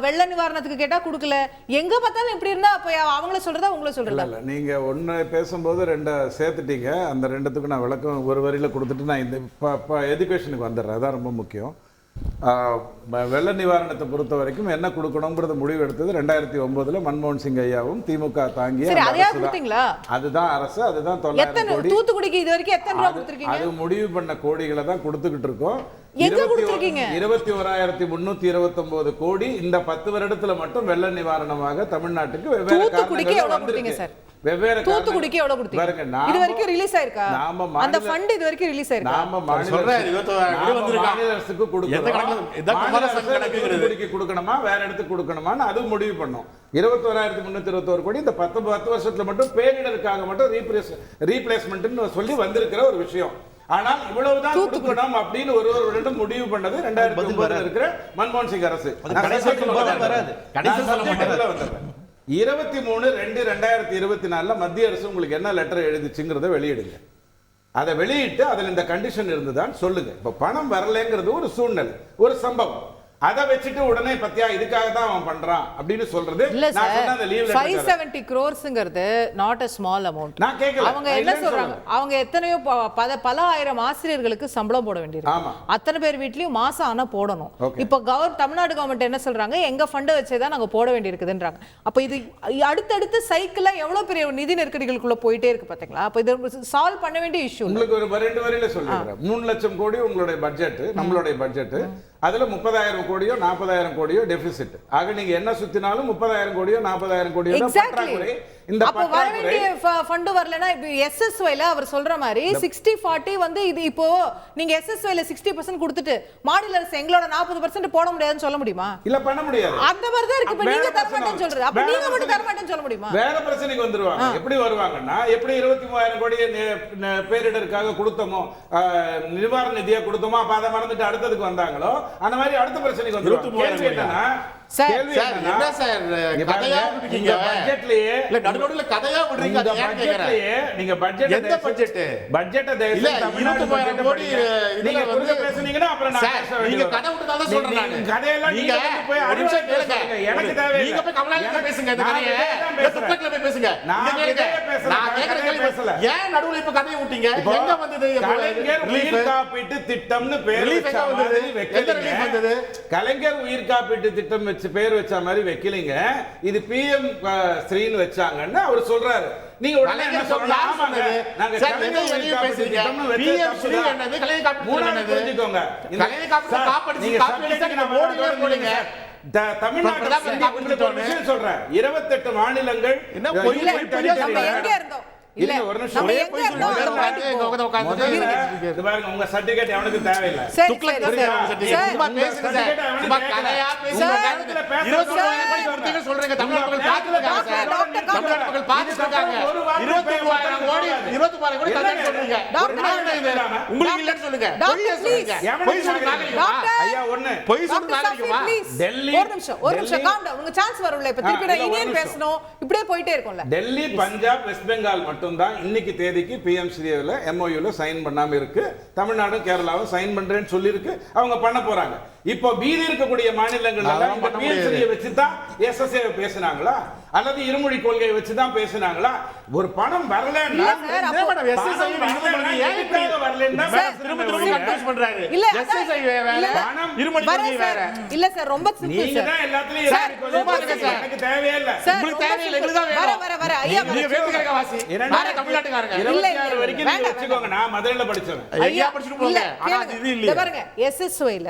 வெள்ள நிவாரணத்துக்கு கேட்டா கொடுக்கல. எங்க பார்த்தாலும் இப்படி இருந்தா அப்ப அவங்கள சொல்றதா உங்களை சொல்றதா? இல்ல, நீங்க ஒன்னு பேசும்போது 2 சேர்த்துட்டீங்க. அந்த 2த்துக்கு நான் விளக்கம் ஒரு வரியில கொடுத்துட்டு நான் இந்த எஜுகேஷனுக்கு வந்துடுறேன். அதான் ரொம்ப முக்கியம். வெள்ள நிவாரணத்தை பொறுத்த வரைக்கும் என்ன கொடுக்கணும்ங்கிறத முடிவு எடுத்தது 2009 மன்மோகன் சிங் ஐயாவும் திமுக தாங்கிய அதுதான் அரசு. அதுதான் 900 கோடி. தூத்துக்குடிக்கு இது வரைக்கும் எத்தனை ரூபாய் கொடுத்திருக்கீங்க? அது முடிவு பண்ண கோடிகளை தான் கொடுத்துக்கிட்டு இருக்கோம். 21,329 கோடி இந்த 10 வருடத்துல மட்டும் வெள்ள நிவாரணமாக தமிழ்நாட்டுக்கு வெவ்வேறு காரணங்கள் வெவ்வேறு தூத்துக்குடிக்கு எவ்வளவு கொடுத்தீங்க? இது வரைக்கும் ரிலீஸ் ஆயிருக்கா? அந்த ஃபண்ட் இது வரைக்கும் ரிலீஸ் ஆயிருக்கா? நாம மாநில அரசுக்கு கொடுக்கணுமா வேற இடத்துக்கு கொடுக்கணுமான்னு அது முடிவு பண்ணோம். 21,321 கோடி இந்த 10 வருஷத்துல மட்டும் பேரிடருக்காக மட்டும் ரீப்ளேஸ்மெண்ட்னு சொல்லி வந்திருக்கிற ஒரு விஷயம். ஆனால் இவ்வளவுதான் கொடுக்கணும் அப்படின்னு ஒரு வருடம் முடிவு பண்ணது 2009 இருக்கிற மன்மோகன் சிங் அரசு. 23/2/2024 மத்திய அரசு உங்களுக்கு என்ன லெட்டர் எழுதிச்சுங்கிறத வெளியிடுங்க. அதை வெளியிட்டு அதில் இந்த கண்டிஷன் இருந்துதான் சொல்லுங்க. இப்ப பணம் வரலைங்கிறது ஒரு சூழ்நிலை, ஒரு சம்பவம். அதை வச்சுட்டு உடனே பத்தியா இதுக்காக தான் அவன் பண்றான் அப்படின்னு சொல்றது இல்ல நான் சார், சொன்ன அந்த leave 570 crores-ங்கிறது not a small amount. நான் கேட்கல. அவங்க நான் என்ன இல்லைன்னு சொல்றாங்க, அவங்க எத்தனையோ பல ஆயிரம் ஆசிரியர்களுக்கு சம்பளம் போட வேண்டியிருக்கு. ஆமா. அத்தனை பேர் வீட்லயும் மாசம் ஆனா போடணும். Okay. இப்போ தமிழ்நாடு கவர்மெண்ட் என்ன சொல்றாங்க, எங்க ஃபண்ட் வச்சே தான் நாங்க போட வேண்டியிருக்குதுன்றாங்க. அப்ப இது அடுத்தடுத்து சைக்கிளா எவ்வளவு பெரிய நிதி நெருக்கடிகளுக்குள்ள போயிட்டே இருக்கு பாத்தீங்களா? அப்ப இது சால்வ் பண்ண வேண்டிய இஷ்யூ. உங்களுக்கு ஒரு 2 வரியில சொல்லிடுறேன். 3 லட்சம் கோடி உங்களுடைய பட்ஜெட், நம்மளுடைய பட்ஜெட். அதுல 30,000 கோடியோ 40,000 கோடியோ டெபிசிட். ஆக நீங்க என்ன சுத்தினாலும் 30,000 கோடியோ 40,000 கோடியோ பற்றாக்குறை. இந்த அப்ப வர வேண்டிய ஃபண்ட் வரலனா இப்போ எஸ்எஸ்ஒய்ல அவர் சொல்ற மாதிரி 60-40 வந்து இது இப்போ நீங்க எஸ்எஸ்ஒய்ல 60% கொடுத்துட்டு மாநில அரசு எங்களோட 40% போட முடியாதுன்னு சொல்ல முடியுமா? இல்ல பண்ண முடியாது. அந்த மாதிரி தான் இருக்கு. இப்ப நீங்க தர மாட்டேன்னு சொல்றது, அப்ப நீங்க மட்டும் தர மாட்டேன்னு சொல்ல முடியுமா? வேற பிரச்சனைக்கு வந்துருவாங்க. எப்படி வருவாங்கன்னா, எப்படி 23,000 கோடி பேரிடருக்காக கொடுத்தோமோ, நிவாரண நிதியா கொடுத்தோமோ, அப்ப அதை மறந்துட்டு அடுத்ததுக்கு வந்தாங்களோ, அந்த மாதிரி அடுத்த பிரச்சனைக்கு வந்துருவாங்க. கேள்வி என்னன்னா, கேள்வி என்னன்னா, என்ன சார் கதையா விடுறீங்க? பட்ஜெட்லயே இல்ல நடுநடுவுல கதையா விடுறீங்க. அது ஏன் கேக்குறேன்? நீங்க பட்ஜெட் எந்த பட்ஜெட்? பட்ஜெட்ட இல்ல 23,000 கோடி நீங்க வந்து பேசுனீங்கன்னா அப்புறம் நான் பேச வேண்டியது. நீங்க கதை விட்டதால தான் சொல்றேன் நான். கதையெல்லாம் நீங்க போய் ஒரு நிமிஷம் கேளுங்க. எனக்கு தேவையில்லை. நீங்க போய் கமலாலயத்துல பேசுங்க. இந்த கதையை துப்பட்ல போய் பேசுங்க. நான் கேளுங்க. பேசல. நான் கேக்குற கேள்வி பேசல. ஏன் நடுவுல இப்ப கதையை விட்டீங்க? எங்க வந்தது? கலைஞர் உயிர் காப்பீட்டு திட்டம்னு பேர் வச்ச மாதிரி வைக்கலீங்க. கலைஞர் உயிர் காப்பீட்டு திட்டம் வச்சு பேர் வச்ச மாதிரி வைக்கலீங்க. இது பிஎம் ஸ்ரீன்னு வச்சாங்கன்னு அவர் சொல்றாரு. நீங்க உடனே என்ன சொல்லலாம்? நாங்க கலைஞர் உயிர் காப்பீட்டு திட்டம்னு வச்சது என்னது? கலைஞர் காப்பீட்டு என்னது? புரிஞ்சுக்கோங்க. கலைஞர் காப்பீட்டு காப்பீடு நீங்க ஓடியே போறீங்க. தமிழ்நாட்டுல சொல்றேன் 28 மாநிலங்கள் இல்ல நம்ம எங்க இருந்தோம்? இல்ல ஒரு நிமிஷம் நம்ம எங்க இருந்தோம்? உங்க சர்டிபிகேட் அவனுக்கு தேவையில்லை. சும்மா பேசுங்க சார். சும்மா கதையா பேசுங்க. 23,000 கோடி சொல்றீங்க. தமிழ் மக்கள் பாத்துட்டாங்க சார். தமிழ் மக்கள் பாத்துட்டாங்க. 23,000 கோடி 23,000 கோடி கதை சொல்றீங்க. உங்களுக்கு இல்லன்னு சொல்லுங்க. பொய் சொல்லுங்க. ஐயா ஒண்ணு பொய் சொல்லுங்க. டெல்லி ஒரு நிமிஷம் காம் டவுன். உங்க சான்ஸ் வரும்ல. இப்ப திருப்பி நான் இந்தியன் பேசணும். இப்படியே போயிட்டே இருக்கும்ல. டெல்லி, பஞ்சாப், வெஸ்ட் பெங்கால் மட்டும்தான் இன்னைக்கு தேதிக்கு பிஎம் ஸ்ரீல எம்ஓயூல சைன் பண்ணாம இருக்கு. தமிழ்நாடும் கேரளாவும் சைன் பண்றேன்னு சொல்லி இருக்கு. அவங்க பண்ண போறாங்க. இப்போ மீதி இருக்கக்கூடிய மாநிலங்கள் எல்லாம் இந்த பிஎம் ஸ்ரீயை வச்சு தான் எஸ்எஸ்ஏ பேசினாங்களா அல்லது இருமொழி கொள்கையை வச்சு தான் பேசினாங்களா? ஒரு பணம் வரலன்னா இல்ல சார் ரொம்ப சிம்பிள் சார். எனக்கு தேவையே இல்ல. உங்களுக்கு தேவையில்லை. எங்களுக்கு தான் வேணும். வர ஐயா நீங்க வேத்துக்கறக்க வாசி. நான் தமிழ்நாட்டுக்காரங்க. 26 வரைக்கும் நீங்க வெச்சுக்கோங்க. நான் மதுரையில படிச்சேன். ஐயா படிச்சிட்டு போங்க. ஆனா இது இல்ல. பாருங்க எஸ்எஸ்ஒய்ல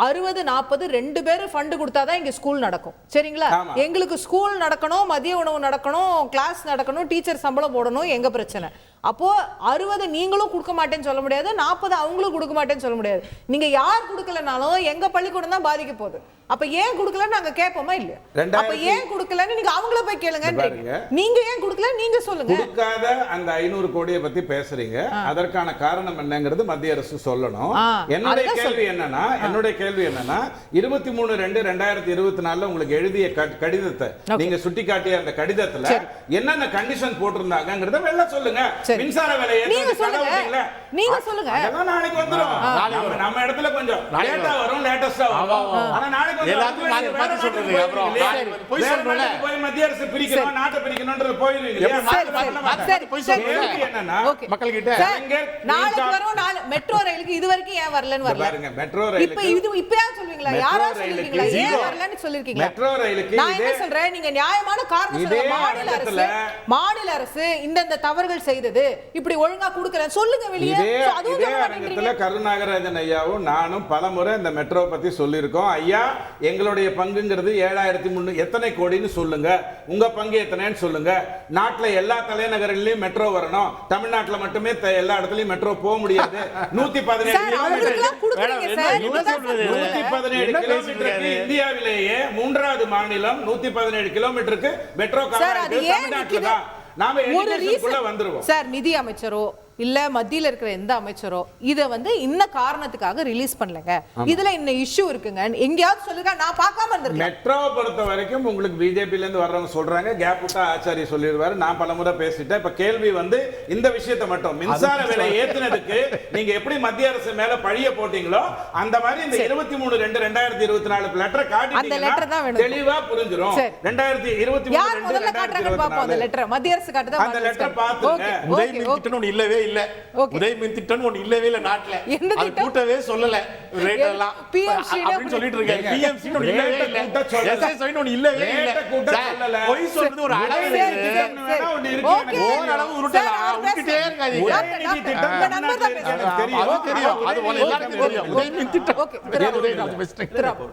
60-40 2 பேரும் ஃபண்ட் கொடுத்தாதான் இங்க ஸ்கூல் நடக்கும். சரிங்களா? எங்களுக்கு ஸ்கூல் நடக்கணும், மதிய உணவு நடக்கணும், கிளாஸ் நடக்கணும், டீச்சர் சம்பளம் போடணும், எங்க பிரச்சனை. அப்போ 60 நீங்களும் கொடுக்க மாட்டேன்னு சொல்ல முடியாது, 40 அவங்களும் கொடுக்க மாட்டேன்னு சொல்ல முடியாது. நீங்க யார் கொடுக்கலனாலும் எங்க பள்ளிக்கூடம் தான் பாதிக்க போகுது. அப்ப ஏன் கொடுக்கலன்னு நாங்க கேட்போமா இல்லையா? அப்ப ஏன் கொடுக்கலன்னு நீங்க அவங்கள போய் கேளுங்க. நீங்க ஏன் கொடுக்கல நீங்க சொல்லுங்க. கொடுக்காத அந்த 500 கோடியை பத்தி பேசுறீங்க. அதற்கான காரணம் என்னங்கிறது மத்திய அரசு சொல்லணும். என்னுடைய கேள்வி என்னன்னா 23/2/2024 உங்களுக்கு எழுதிய கடிதத்தை நீங்க சுட்டிக்காட்டிய அந்த கடிதத்துல என்னென்ன கண்டிஷன் போட்டிருந்தாங்கங்கறத வெள்ள சொல்லுங்க. மின்சார விலை நீங்க சொல்லுங்க. அதெல்லாம் நாளைக்கு வந்துரும். நம்ம இடத்துல கொஞ்சம் லேட்டா வரும், லேட்டஸ்டா வரும். ஆனா நாளைக்கு எல்லாத்தையும் மாத்தி சொல்றீங்க. அப்புறம் போய் சொல்றீங்க. போய் மத்திய அரசு பிரிக்கணும், நாட்டை பிரிக்கணும்ன்றது போயிடுவீங்க. சரி போய் சொல்றீங்க. என்னன்னா மக்கள் கிட்ட நாளைக்கு வரும். மெட்ரோ ரயிலுக்கு இது வரைக்கும் ஏன் வரலன்னு வரல பாருங்க. மெட்ரோ ரயிலுக்கு இப்ப ஏன் சொல்வீங்களா? யாரா சொல்றீங்களா? ஏன் வரலன்னு சொல்லிருக்கீங்க. மெட்ரோ ரயிலுக்கு நான் என்ன சொல்றேன், நீங்க நியாயமான காரணம் சொல்லுங்க. மாநில அரசு இந்த தவறுகள் செய்தது, இப்படி ஒழுங்கா கொடுக்கல சொல்லுங்க வெளியே. இதே அரங்கத்துல கருணாகராஜன் ஐயாவும் நானும் பலமுறை இந்த மெட்ரோ பத்தி சொல்லியிருக்கோம். ஐயா எங்களுடைய பங்குங்கிறது 7,300 எத்தனை கோடின்னு சொல்லுங்க, உங்க பங்கு எத்தனைன்னு சொல்லுங்க. நாட்டுல எல்லா தலைநகரிலும் மெட்ரோ வரணும், தமிழ்நாட்டுல மட்டுமே எல்லா இடத்துலயும் மெட்ரோ போக முடியாது. 117 கிலோமீட்டருக்கு இந்தியாவிலேயே 3வது மாநிலம் 117 கிலோமீட்டருக்கு மெட்ரோ தமிழ்நாட்டுல தான். நாம எஜுகேஷனுக்குள்ள வந்துருவோம் சார். நிதி அமைச்சரோ இல்ல மத்தியில இருக்கிற எந்த அமைச்சரோ இத வந்து இன்ன காரணத்துக்காக ரிலீஸ் பண்ணலங்க, இதுல இன்ன இஷ்யூ இருக்குங்க எங்கயாவது சொல்லுங்க, நான் பார்க்காம இருந்திருக்கேன். மெட்ரோவை பொறுத்த வரைக்கும் உங்களுக்கு பிஜேபில இருந்து வர்றவங்க சொல்றாங்க, கேப் விட்டா ஆச்சாரி சொல்லிடுவாரு, நான் பலமுறை பேசிட்டேன். இப்ப கேள்வி வந்து இந்த விஷயத்தை மட்டும், மின்சார விலை ஏத்துனதுக்கு நீங்க எப்படி மத்திய அரசு மேல பழிய போட்டீங்களோ அந்த மாதிரி இந்த 23/2/2024 லெட்டரை காட்டிட்டீங்கன்னா தெளிவா புரிஞ்சிரும். 2023 மத்திய அரசு காட்டுதா, அந்த லெட்டர் பாத்துங்க. உதயமின் திட்டம் ஒண்ணு இல்லவே இல்ல, உதயமின் திட்டம் ஒண்ணு இல்லவே இல்ல நாட்டுல, அது கூட்டவே சொல்லல ரேட் எல்லாம் அப்படி சொல்லிட்டு இருக்காங்க. பிஎம்சி ஒண்ணு இல்லவே இல்ல, எஸ்எஸ்ஐ ஒண்ணு இல்லவே இல்ல, போய் சொல்றது ஒரு அளவு இருக்கு, ஒரு அளவு உருட்டலாம், உருட்டிட்டே இருக்காதீங்க.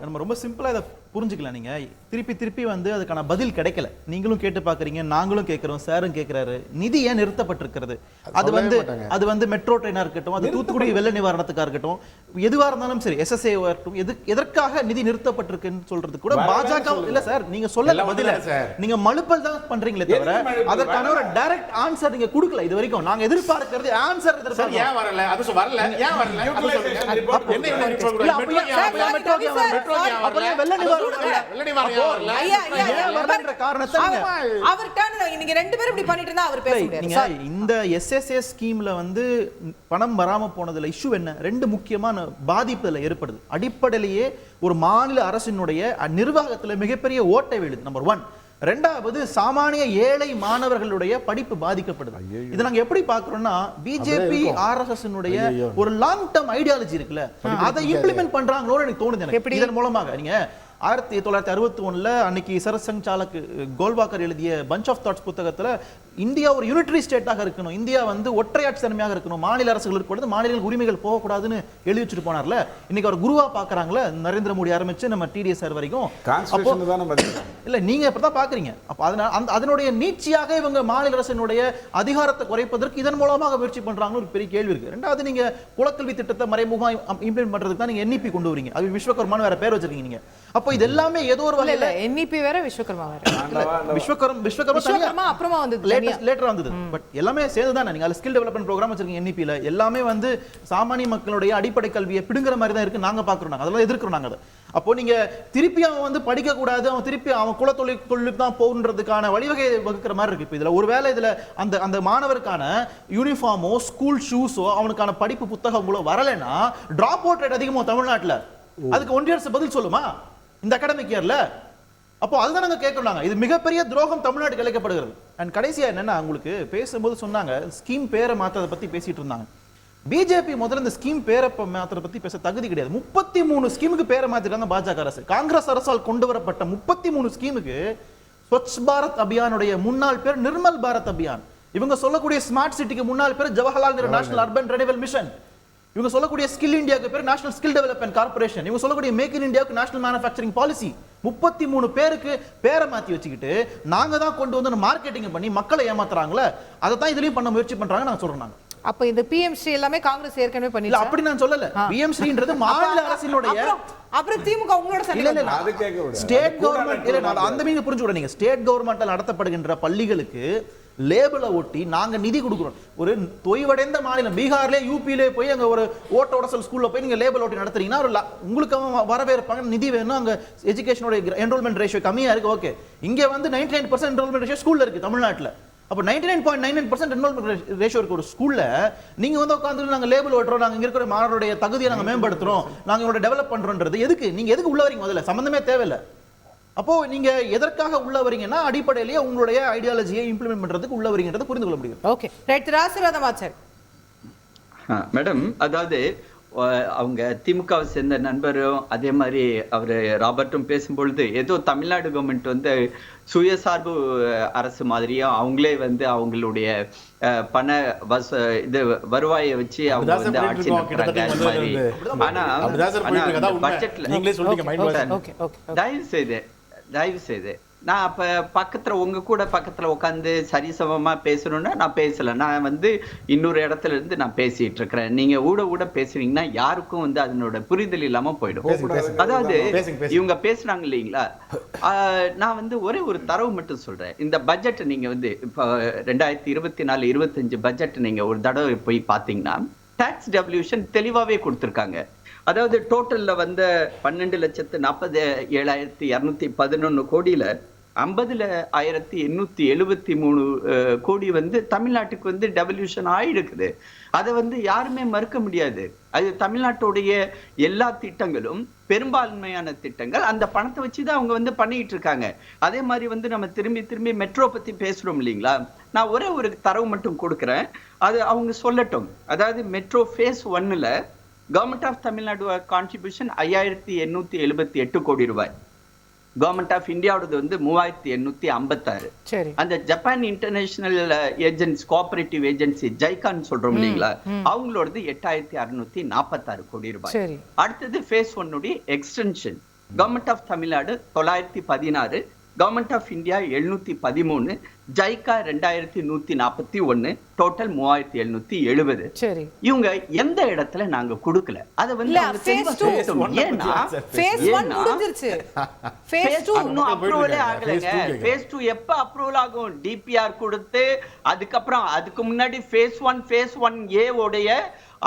நம்ம ரொம்ப சிம்பிளா இதை புரிஞ்சுக்கலாம். நீங்க திருப்பி திருப்பி வந்து அதுக்கான பதில் கிடைக்கல. நீங்களும் கேட்டு பாக்குறீங்க, நாங்களும் கேட்கிறோம், சாரும் கேட்கிறாரு. நிதி ஏன் நிறுத்தப்பட்டிருக்கிறது? அது வந்து மெட்ரோ ட்ரெயினா இருக்கட்டும், அது தூத்துக்குடி வெள்ள நிவாரணத்துக்காக இருக்கட்டும், எதுவா இருந்தாலும் சரி, எஸ்எஸ்ஏ இருக்கட்டும், எதற்காக நிதி நிறுத்தப்பட்டிருக்குன்னு சொல்றது கூட பாஜக இல்ல சார். நீங்க சொல்லல பதில, நீங்க மழுப்பல் தான் பண்றீங்களே தவிர அதற்கான ஒரு டைரக்ட் ஆன்சர் நீங்க கொடுக்கல. இது வரைக்கும் நாங்க எதிர்பார்க்கிறது ஆன்சர் எதிர்பார்க்கிறோம். ஏன் வரல? அது வரல, ஏன் வரல? இந்த எஸ்எஸ்ஏ ஸ்கீம்ல வந்து பணம் வராம போனதுல இஷ்யூ என்ன? ரெண்டு முக்கியமான பாதிப்புல ஏற்படுது. அடிப்படையிலேயே ஒரு மாநில அரசினுடைய நிர்வாகத்துல மிகப்பெரிய ஓட்டை விழுது, நம்பர் 1. ரெண்டாவது, சாமானிய ஏழை மாணவர்களுடைய படிப்பு பாதிக்கப்படுது. இதை நாங்க எப்படி பாக்குறோம்னா, பிஜேபி ஆர்எஸ்எஸ் ஒரு லாங் டர்ம் ஐடியாலஜி இருக்குல்ல, அதை இம்ப்ளிமெண்ட் பண்றாங்களோன்னு எனக்கு தோணுது. எனக்கு இதன் மூலமாக நீங்க 1961 அன்னைக்கு சரசங் சாலக் கோல்வாக்கர் எழுதிய பஞ்ச் ஆஃப் தாட்ஸ் புத்தகத்துல இந்தியா ஒரு யூனிட்டரி ஸ்டேட்டாக இருக்கணும், இந்தியா வந்து ஒற்றையாட்சி தன்மையாக இருக்கணும், மாநில அரசுகளுக்கு மாநிலங்களுக்கு உரிமைகள் போகக்கூடாதுன்னு எழுதி வச்சுட்டு போனார்ல. இன்னைக்கு அவர் குருவா பாக்குறாங்களே, நரேந்திர மோடி ஆரம்பிச்சு நம்ம டிடிஎஸ் சார் வரைக்கும். இல்ல நீங்க இப்பதான் பாக்குறீங்க. அப்ப அதனுடைய நீட்சியாக இவங்க மாநில அரசினுடைய அதிகாரத்தை குறைப்பதற்கு இதன் மூலமாக முயற்சி பண்றாங்கன்னு ஒரு பெரிய கேள்வி இருக்கு. ரெண்டாவது, நீங்க குலக்கல்வி திட்டத்தை மறைமுகமா இம்ப்ளிமெண்ட் பண்றதுக்கு தான் நீங்க என்இபி கொண்டு வரீங்க. அது விஸ்வகர்மான்னு வேற பேர் வச்சிருக்கீங்க நீங்க. அப்போ இது எல்லாமே ஏதோ ஒரு வகையில என்இபி வேற விஸ்வகர்மா வேற. விஸ்வகர்மா அப்புறமா வந்து லேட்டரா வந்தது. பட் எல்லாமே சேர்ந்து தானே. நீங்க ஸ்கில் டெவலப்மென்ட் ப்ரோக்ராம் வச்சிருக்கீங்க என்இபில. எல்லாமே வந்து சாமானிய மக்களுடைய அடிப்படை கல்வியை பிடுங்குற மாதிரி தான் இருக்கு. நாங்க பாக்குறோம், அதெல்லாம் எதிர்க்கிறோம் நாங்க. அப்போ நீங்க திருப்பி அவன் வந்து படிக்க கூடாது, அவன் திருப்பி அவன் குலத்தொழிலுக்கு தான் போகுன்றதுக்கான வழிவகை வகுக்கிற மாதிரி இருக்கு. இப்போ இதுல ஒருவேளை இதுல அந்த மாணவருக்கான யூனிஃபார்மோ ஸ்கூல் ஷூஸோ அவனுக்கான படிப்பு புத்தகங்களோ வரலைன்னா டிராப் அவுட் ரேட் அதிகமோ தமிழ்நாட்டுல, அதுக்கு ஒன்றிய அரசு பதில் சொல்லுமா இந்த அகாடமிக் இயர்ல? அப்போ அதுதான் நாங்க கேட்கறாங்க. இது மிகப்பெரிய துரோகம் தமிழ்நாட்டுக்கு இழைக்கப்படுகிறது. அண்ட் கடைசியா என்னன்னா, உங்களுக்கு பேசும்போது சொன்னாங்க ஸ்கீம் பேரை மாற்றதை பத்தி பேசிட்டு இருந்தாங்க. பிஜேபி முதல்ல இந்த ஸ்கீம் பேரை மாற்றதை பத்தி பேச தகுதி கிடையாது. 33 ஸ்கீமுக்கு பேரை மாத்திட்டாங்க பாஜக அரசு. காங்கிரஸ் அரசால் கொண்டு வரப்பட்ட 33 ஸ்கீமுக்கு ஸ்வச் பாரத் அபியானுடைய முன்னாள் பேர் நிர்மல் பாரத் அபியான். இவங்க சொல்லக்கூடிய ஸ்மார்ட் சிட்டிக்கு முன்னாள் பேர் Jawaharlal Nehru national urban renewal mission. இவங்க சொல்லக்கூடிய ஸ்கில் இந்தியாவுக்கு பேர் நேஷனல் ஸ்கில் டெவலப்மென்ட் கார்ப்பரேஷன். இவங்க சொல்லக்கூடிய மேக் இன் இந்தியாவுக்கு நேஷனல் மேனுஃபேக்சரிங் பாலிசி. 33 பேருக்கு பேரை மாத்தி வச்சுக்கிட்டு நாங்க தான் கொண்டு வந்து மார்க்கெட்டிங் பண்ணி மக்களை ஏமாத்துறாங்களே, அதை தான் இதுலயும் பண்ண முயற்சி பண்றாங்க நான் சொல்றேன். நாங்க அப்ப இந்த பிஎம்ஸ்ரீ எல்லாமே காங்கிரஸ் ஏற்கனவே பண்ணி அப்படி நான் சொல்லல. பிஎம்ஸ்ரீன்றது மாநில அரசினுடைய அப்புறம் திமுக உங்களோட ஸ்டேட் கவர்மெண்ட் இல்ல, அந்த மீனிங் புரிஞ்சுக்கணும். நீங்க ஸ்டேட் கவர்மெண்டால் நடத்தப்படுகின்ற பள்ளிகளுக்கு லேபிளை ஒட்டி நாங்க நிதி கொடுக்கிறோம். ஒரு தொய்வடைந்த மாநிலம் பீகார்ல யூபியிலே போய் அங்க ஒரு ஓட்டோடசல் ஸ்கூல்ல போய் நீங்க லேபிள் ஒட்டி நடத்துறீங்கன்னா உங்களுக்கு வரவேற்பாங்க, நிதி வேணும், அங்க எஜுகேஷனோட என்ரோல்மெண்ட் ரேஷியோ கம்மியா இருக்கு. ஓகே, இங்க வந்து 99% என்ரோல்மெண்ட் ரேஷியோ ஸ்கூல்ல இருக்கு தமிழ்நாட்டுல. அப்போ 99.99% என்ரோல்மெண்ட் ரேஷியோ இருக்க ஒரு ஸ்கூல்ல நீங்க வந்து உட்கார்ந்து நாங்க லேபிள் ஓட்டுறோம், நாங்க இங்க இருக்கிற மாணவருடைய தகுதியை நாங்க மேம்படுத்துறோம், நாங்க இவரோட டெவலப் பண்றோம்ன்றது எதுக்கு? நீங்க எதுக்கு உள்ள வரீங்க? முதல்ல சம்பந்தமே தேவையில்லை. அப்போ நீங்க எதற்காக உள்ள வரீங்கன்னா அடிப்படையிலேயே உங்களுடைய ஐடியாலஜியை இம்ப்ளிமெண்ட் பண்றதுக்கு உள்ள வரீங்கன்றது புரிந்து கொள்ள முடியும். Okay, right. ஆசீர்வாதம் ஆச்சாரி மேடம், அதாவது அவங்க திமுகவை சேர்ந்த நண்பரும் அதே மாதிரி அவர் ராபர்ட்டும் பேசும்பொழுது ஏதோ தமிழ்நாடு கவர்மெண்ட் வந்து சுயசார்பு அரசு மாதிரியும் அவங்களே வந்து அவங்களுடைய பண இது வருவாயை வச்சு அவங்க வந்து ஆட்சி நடத்துறாங்க அது மாதிரி. ஆனா பட்ஜெட்ல தயவு செய்து நான் அப்ப பக்கத்துல உங்க கூட பக்கத்துல உட்காந்து சரிசமமா பேசணும்னா நான் பேசல. நான் வந்து இன்னொரு இடத்துல இருந்து நான் பேசிட்டு இருக்கிறேன். நீங்க ஊட பேசுறீங்கன்னா யாருக்கும் வந்து அதனோட புரிதல் இல்லாம போயிடும். அதாவது இவங்க பேசுனாங்க இல்லைங்களா, நான் வந்து ஒரே ஒரு தரவு மட்டும் சொல்றேன். இந்த பட்ஜெட் நீங்க வந்து இப்ப 2024-25 பட்ஜெட் நீங்க ஒரு தடவை போய் பாத்தீங்கன்னா டாக்ஸ் டெவல்யூஷன் தெளிவாவே கொடுத்திருக்காங்க. அதாவது டோட்டல்ல வந்த 12,47,211 கோடியில 50,873 கோடி வந்து தமிழ்நாட்டுக்கு வந்து டெவல்யூஷன் ஆயிடுக்குது. அதை வந்து யாருமே மறுக்க முடியாது. அது தமிழ்நாட்டுடைய எல்லா திட்டங்களும் பெரும்பான்மையான திட்டங்கள் அந்த பணத்தை வச்சுதான் அவங்க வந்து பண்ணிட்டு இருக்காங்க. அதே மாதிரி வந்து நம்ம திரும்பி மெட்ரோ பத்தி பேசுறோம் இல்லைங்களா, நான் ஒரே ஒரு தரவு மட்டும் கொடுக்குறேன், அது அவங்க சொல்லட்டும். அதாவது மெட்ரோ ஃபேஸ் 1ல government of Tamil Nadu contribution 5,878 crore ரூபாய். கவர்மெண்ட் ஆஃப் இந்தியாவோடது வந்து 3,856. அந்த Japan international agency cooperative agency ஜைகான்னு சொல்றோம் இல்லைங்களா, அவங்களோடது 8,646 கோடி ரூபாய். அடுத்தது phase 1 extension government of Tamil Nadu 916, government of India 713, JICA 2,141, total 3,770. இவங்க எந்த இடத்துல நாங்க கொடுக்கல. அத வந்து அப்ரூவலே ஆகலைங்க. ஃபேஸ் 2 எப்ப அப்ரூவல் ஆகும்? டிபிஆர் கொடுத்து அதுக்கப்புறம் அதுக்கு முன்னாடி ஃபேஸ் 1A உடைய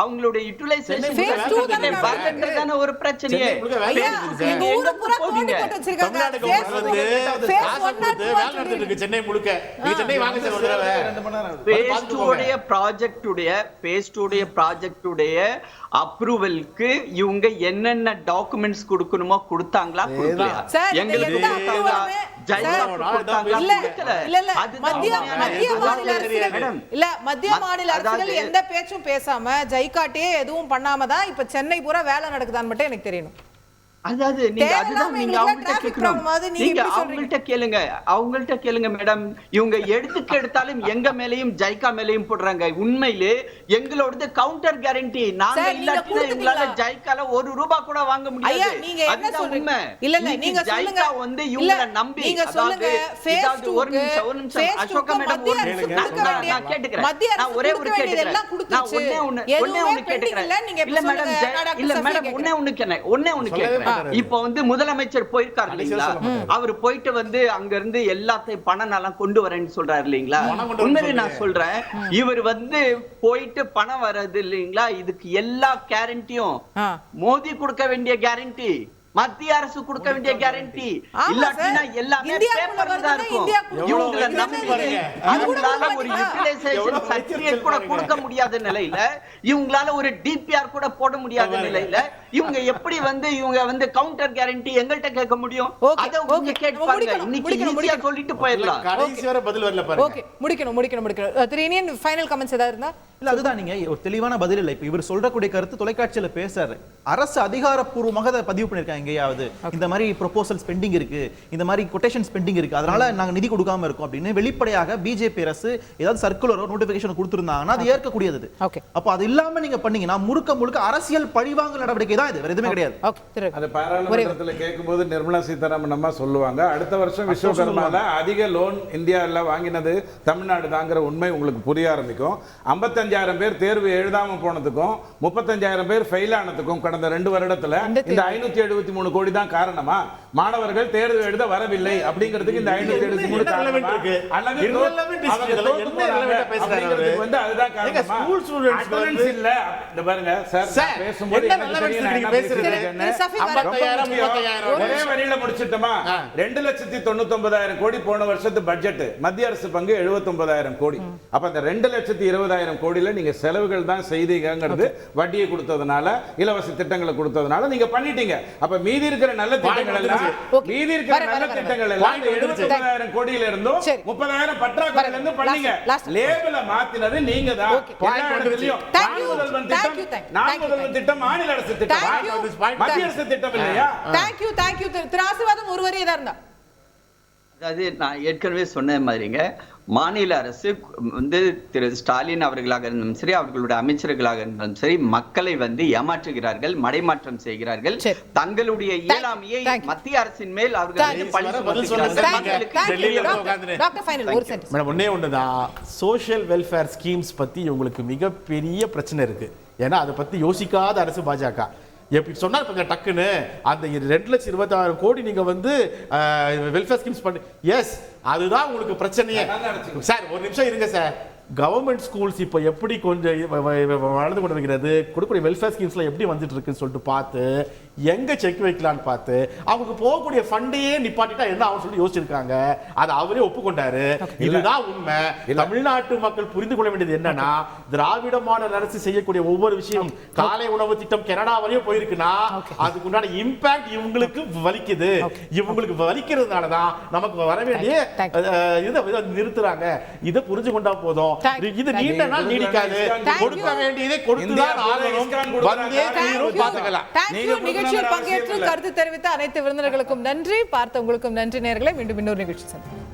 அவங்களுடைய யுட்டிலைசேஷன் ஒரு பிரச்சனையே. சென்னை முழுக்க ப்ராஜெக்டுடைய அப்ரூவலுக்கு இவங்க என்னென்ன டாக்குமெண்ட்ஸ் கொடுக்கணுமோ கொடுத்தாங்களா, கொடுக்கலையா? எங்களுக்கு மத்திய மாநில அரசுகள் எந்த பேச்சும் பேசாம ஜைகாட்டே எதுவும் பண்ணாம தான் இப்ப சென்னை பூரா வேலை நடக்குதான்னு மட்டும் எனக்கு தெரியணும். அதாவது நீங்க அவங்கள்ட்ட கேட்கணும். நீங்க அவங்கள்ட்ட கேளுங்க மேடம். இவங்க எடுத்தாலும் எங்க மேலையும் ஜைகா மேலையும் போடுறாங்க. உண்மையிலே எங்களோடது கவுண்டர் கேரண்டி. நாங்க இல்லாட்டினா இவங்களால ஜைகால ₹1 கூட வாங்க முடியாது. அதுதான் உண்மை. நீங்க ஜைகா வந்து இவங்கள நம்பி ஒரு நிமிஷம் அசோகா மேடம் நான் கேட்டுக்கிறேன். நான் ஒரே ஒரு கேட்டுக்கிறேன். நான் ஒண்ணே ஒண்ணு கேட்டுக்கிறேன். இல்ல மேடம் ஒண்ணே ஒண்ணு கேட்கிறேன். இப்போ வந்து முதலமைச்சர் போயிருக்காரு இல்லீங்களா, அவர் போயிட்டு வந்து அங்க இருந்து எல்லாத்தையும் பணம் எல்லாம் கொண்டு வரேன்னு சொல்றாரு இல்லீங்களா. உண்மையிலே நான் சொல்றேன், இவர் வந்து போயிட்டு பணம் வர்றது இல்லீங்களா, இதுக்கு எல்லா கேரண்டியும் மோடி கொடுக்க வேண்டிய கேரண்டி, மத்திய அரசு கொடுக்க வேண்டிய கேரண்டி. இல்லாட்டினா எல்லாமே பேப்பர்ல தான் இருக்கும். இவங்கள நம்பி அவங்களால ஒரு யூட்டிலைசேஷன் சர்டிபிகேட் கூட கொடுக்க முடியாத நிலையில, இவங்களால ஒரு டிபிஆர் கூட போட முடியாத நிலையில இவங்க எப்படி வந்து இவங்க வந்து கவுண்டர் கேரண்டி எங்கள்கிட்ட கேட்க முடியும்? அத உங்க கேட்பாங்க. இன்னைக்கு ஈஸியா சொல்லிட்டு போயிடலாம். கடைசி வரை பதில் வரல பாருங்க. ஓகே, முடிக்கணும். திரேனியன் ஃபைனல் கமெண்ட்ஸ் ஏதாவது இருந்தா? இல்ல, அதுதான் நீங்க ஒரு தெளிவான பதில் இல்லை. இப்ப இவர் சொல்றக்கூடிய கருத்து தொலைக்காட்சியில பேசுறாரு. அரசு அதிகாரப்பூர்வமாக அதை பதிவு பண்ணிருக்காங்க. எங்கேயாவது இந்த மாதிரி ப்ரொபோசல் ஸ்பெண்டிங் இருக்கு, இந்த மாதிரி கொட்டேஷன் ஸ்பெண்டிங் இருக்கு, அதனால நாங்க நிதி கொடுக்காம இருக்கோம் அப்படின்னு வெளிப்படையாக பிஜேபி அரசு ஏதாவது சர்க்குலரோ நோட்டிபிகேஷன் கொடுத்திருந்தாங்கன்னா அது ஏற்கக்கூடியது. அப்ப அது இல்லாம நீங்க பண்ணீங்கன்னா முழுக்க அரசியல் பழிவாங்கல் நடவடிக்கை தான் இது, வேற எதுவுமே கிடையாது. அது பாராளுமன்றத்தில் கேட்கும்போது நிர்மலா சீதாராமன் அம்மா சொல்லுவாங்க, அடுத்த வருஷம் விஸ்வகர்மால அதிக லோன் இந்தியாவில் வாங்கினது தமிழ்நாடு தாங்கிற உண்மை உங்களுக்கு புரிய ஆரம்பிக்கும். 55,000 பேர் தேர்வு எழுதாம போனதுக்கும் 35,000 பேர் ஃபெயில் ஆனதுக்கும் கடந்த 2 வருடத்துல இந்த 573 கோடி தான் காரணமா? மாணவர்கள் தேர்வு எழுத வரவில்லை அப்படிங்கிறதுக்கு இந்த 573 காரணமா? அல்லது வந்து அதுதான் காரணமா? அட்டெண்டன்ஸ் இல்ல. இந்த பாருங்க சார், பேசும்போது ஒரே வரியில முடிச்சிட்டோமா? 2,99,000 கோடி போன வருஷத்து பட்ஜெட், மத்திய அரசு பங்கு 79,000 கோடி. அப்ப அந்த 2,20,000 கோடியில நீங்க செலவுகள் தான் செய்தீங்கிறது வட்டியை கொடுத்ததுனால, இலவச திட்டங்களை கொடுத்ததுனால நீங்க பண்ணிட்டீங்க. அப்ப மீதி இருக்கிற நல்ல திட்டங்கள் எல்லாம் 79,000 கோடியில இருந்தும் 30,000 பற்றாக்குறையில இருந்து பண்ணீங்க. லேபிள மாத்தினது நீங்க தான். நான் முதல்வன் திட்டம் மாநில அரசு திட்டம், மத்திய அரசு திட்டம் இல்லையா? தேங்க்யூ திரு ஆசீர்வாதம் ஒரு வரி ஏதா இருந்தா. அதாவது நான் ஏற்கனவே சொன்ன மாதிரிங்க, மாநில அரசு வந்து திரு ஸ்டாலின் அவர்களாக இருந்தாலும் சரி, அவர்களுடைய அமைச்சர்களாக இருந்தாலும் சரி, மக்களை வந்து ஏமாற்றுகிறார்கள், மடைமாற்றம் செய்கிறார்கள். சரி. தங்களுடைய இயலாமையை மத்திய அரசின் மேல் அவர்கள் வந்து பழி பதில் சுமத்துகிறார்கள். சொல்லுங்க. மக்களுக்கு டெல்லியில தெரியும். உட்கார்ந்து டாக்டர் ஃபைனல் ஒரு சென்டென்ஸ். மேடம் ஒண்ணே ஒண்ணுதான், சோஷியல் வெல்ஃபேர் ஸ்கீம்ஸ் பத்தி உங்களுக்கு மிகப்பெரிய பிரச்சனை இருக்கு. ஏன்னா அதை பத்தி யோசிக்காத அரசு பாஜக. எப்படி சொன்னார் பாருங்க டக்குன்னு, அந்த 2,26,000 கோடி நீங்க வந்து வெல்ஃபேர் ஸ்கீம்ஸ் பண்ணி, எஸ் அதுதான் உங்களுக்கு பிரச்சனையே. சார் ஒரு நிமிஷம் இருங்க சார். கவர்மெண்ட் ஸ்கூல்ஸ் இப்போ எப்படி கொஞ்சம் வளர்ந்து கொண்டு வருகிறது, கொடுக்கக்கூடிய வெல்ஃபேர் ஸ்கீம்ஸ்லாம் எப்படி வந்துட்டு இருக்குன்னு சொல்லிட்டு பார்த்து எங்க செக் வைக்கலான்னு பார்த்து அவங்களுக்கு போகக்கூடிய ஃபண்டையே நிப்பாட்டிட்டா என்ன ஆகும் சொல்லி யோசிச்சிருக்காங்க. அதை அவரே ஒப்புக்கொண்டாரு. இதுதான் உண்மை. தமிழ்நாட்டு மக்கள் புரிந்து கொள்ள வேண்டியது என்னன்னா, திராவிட மாடல் அரசு செய்யக்கூடிய ஒவ்வொரு விஷயம், காலை உணவு திட்டம் கனடா வரையும் போயிருக்குன்னா அதுக்கு உண்டான இம்பாக்ட் இவங்களுக்கு வலிக்குது. இவங்களுக்கு வலிக்கிறதுனால தான் நமக்கு வர வேண்டிய இதை நிறுத்துறாங்க. இதை புரிஞ்சு கொண்டா போதும். இது நீண்ட நாள் நீடிக்காது. கொடுக்க வேண்டியதை கொடுத்துதான் ஆகணும். வந்தே தீரும். பார்த்துக்கலாம். நிகழ்ச்சியில் பங்கேற்று கருத்து தெரிவித்த அனைத்து விருந்தினர்களுக்கும் நன்றி, பார்த்தவங்களுக்கும் நன்றி நேயர்களே. மீண்டும் இன்னொரு நிகழ்ச்சி சந்திப்போம்.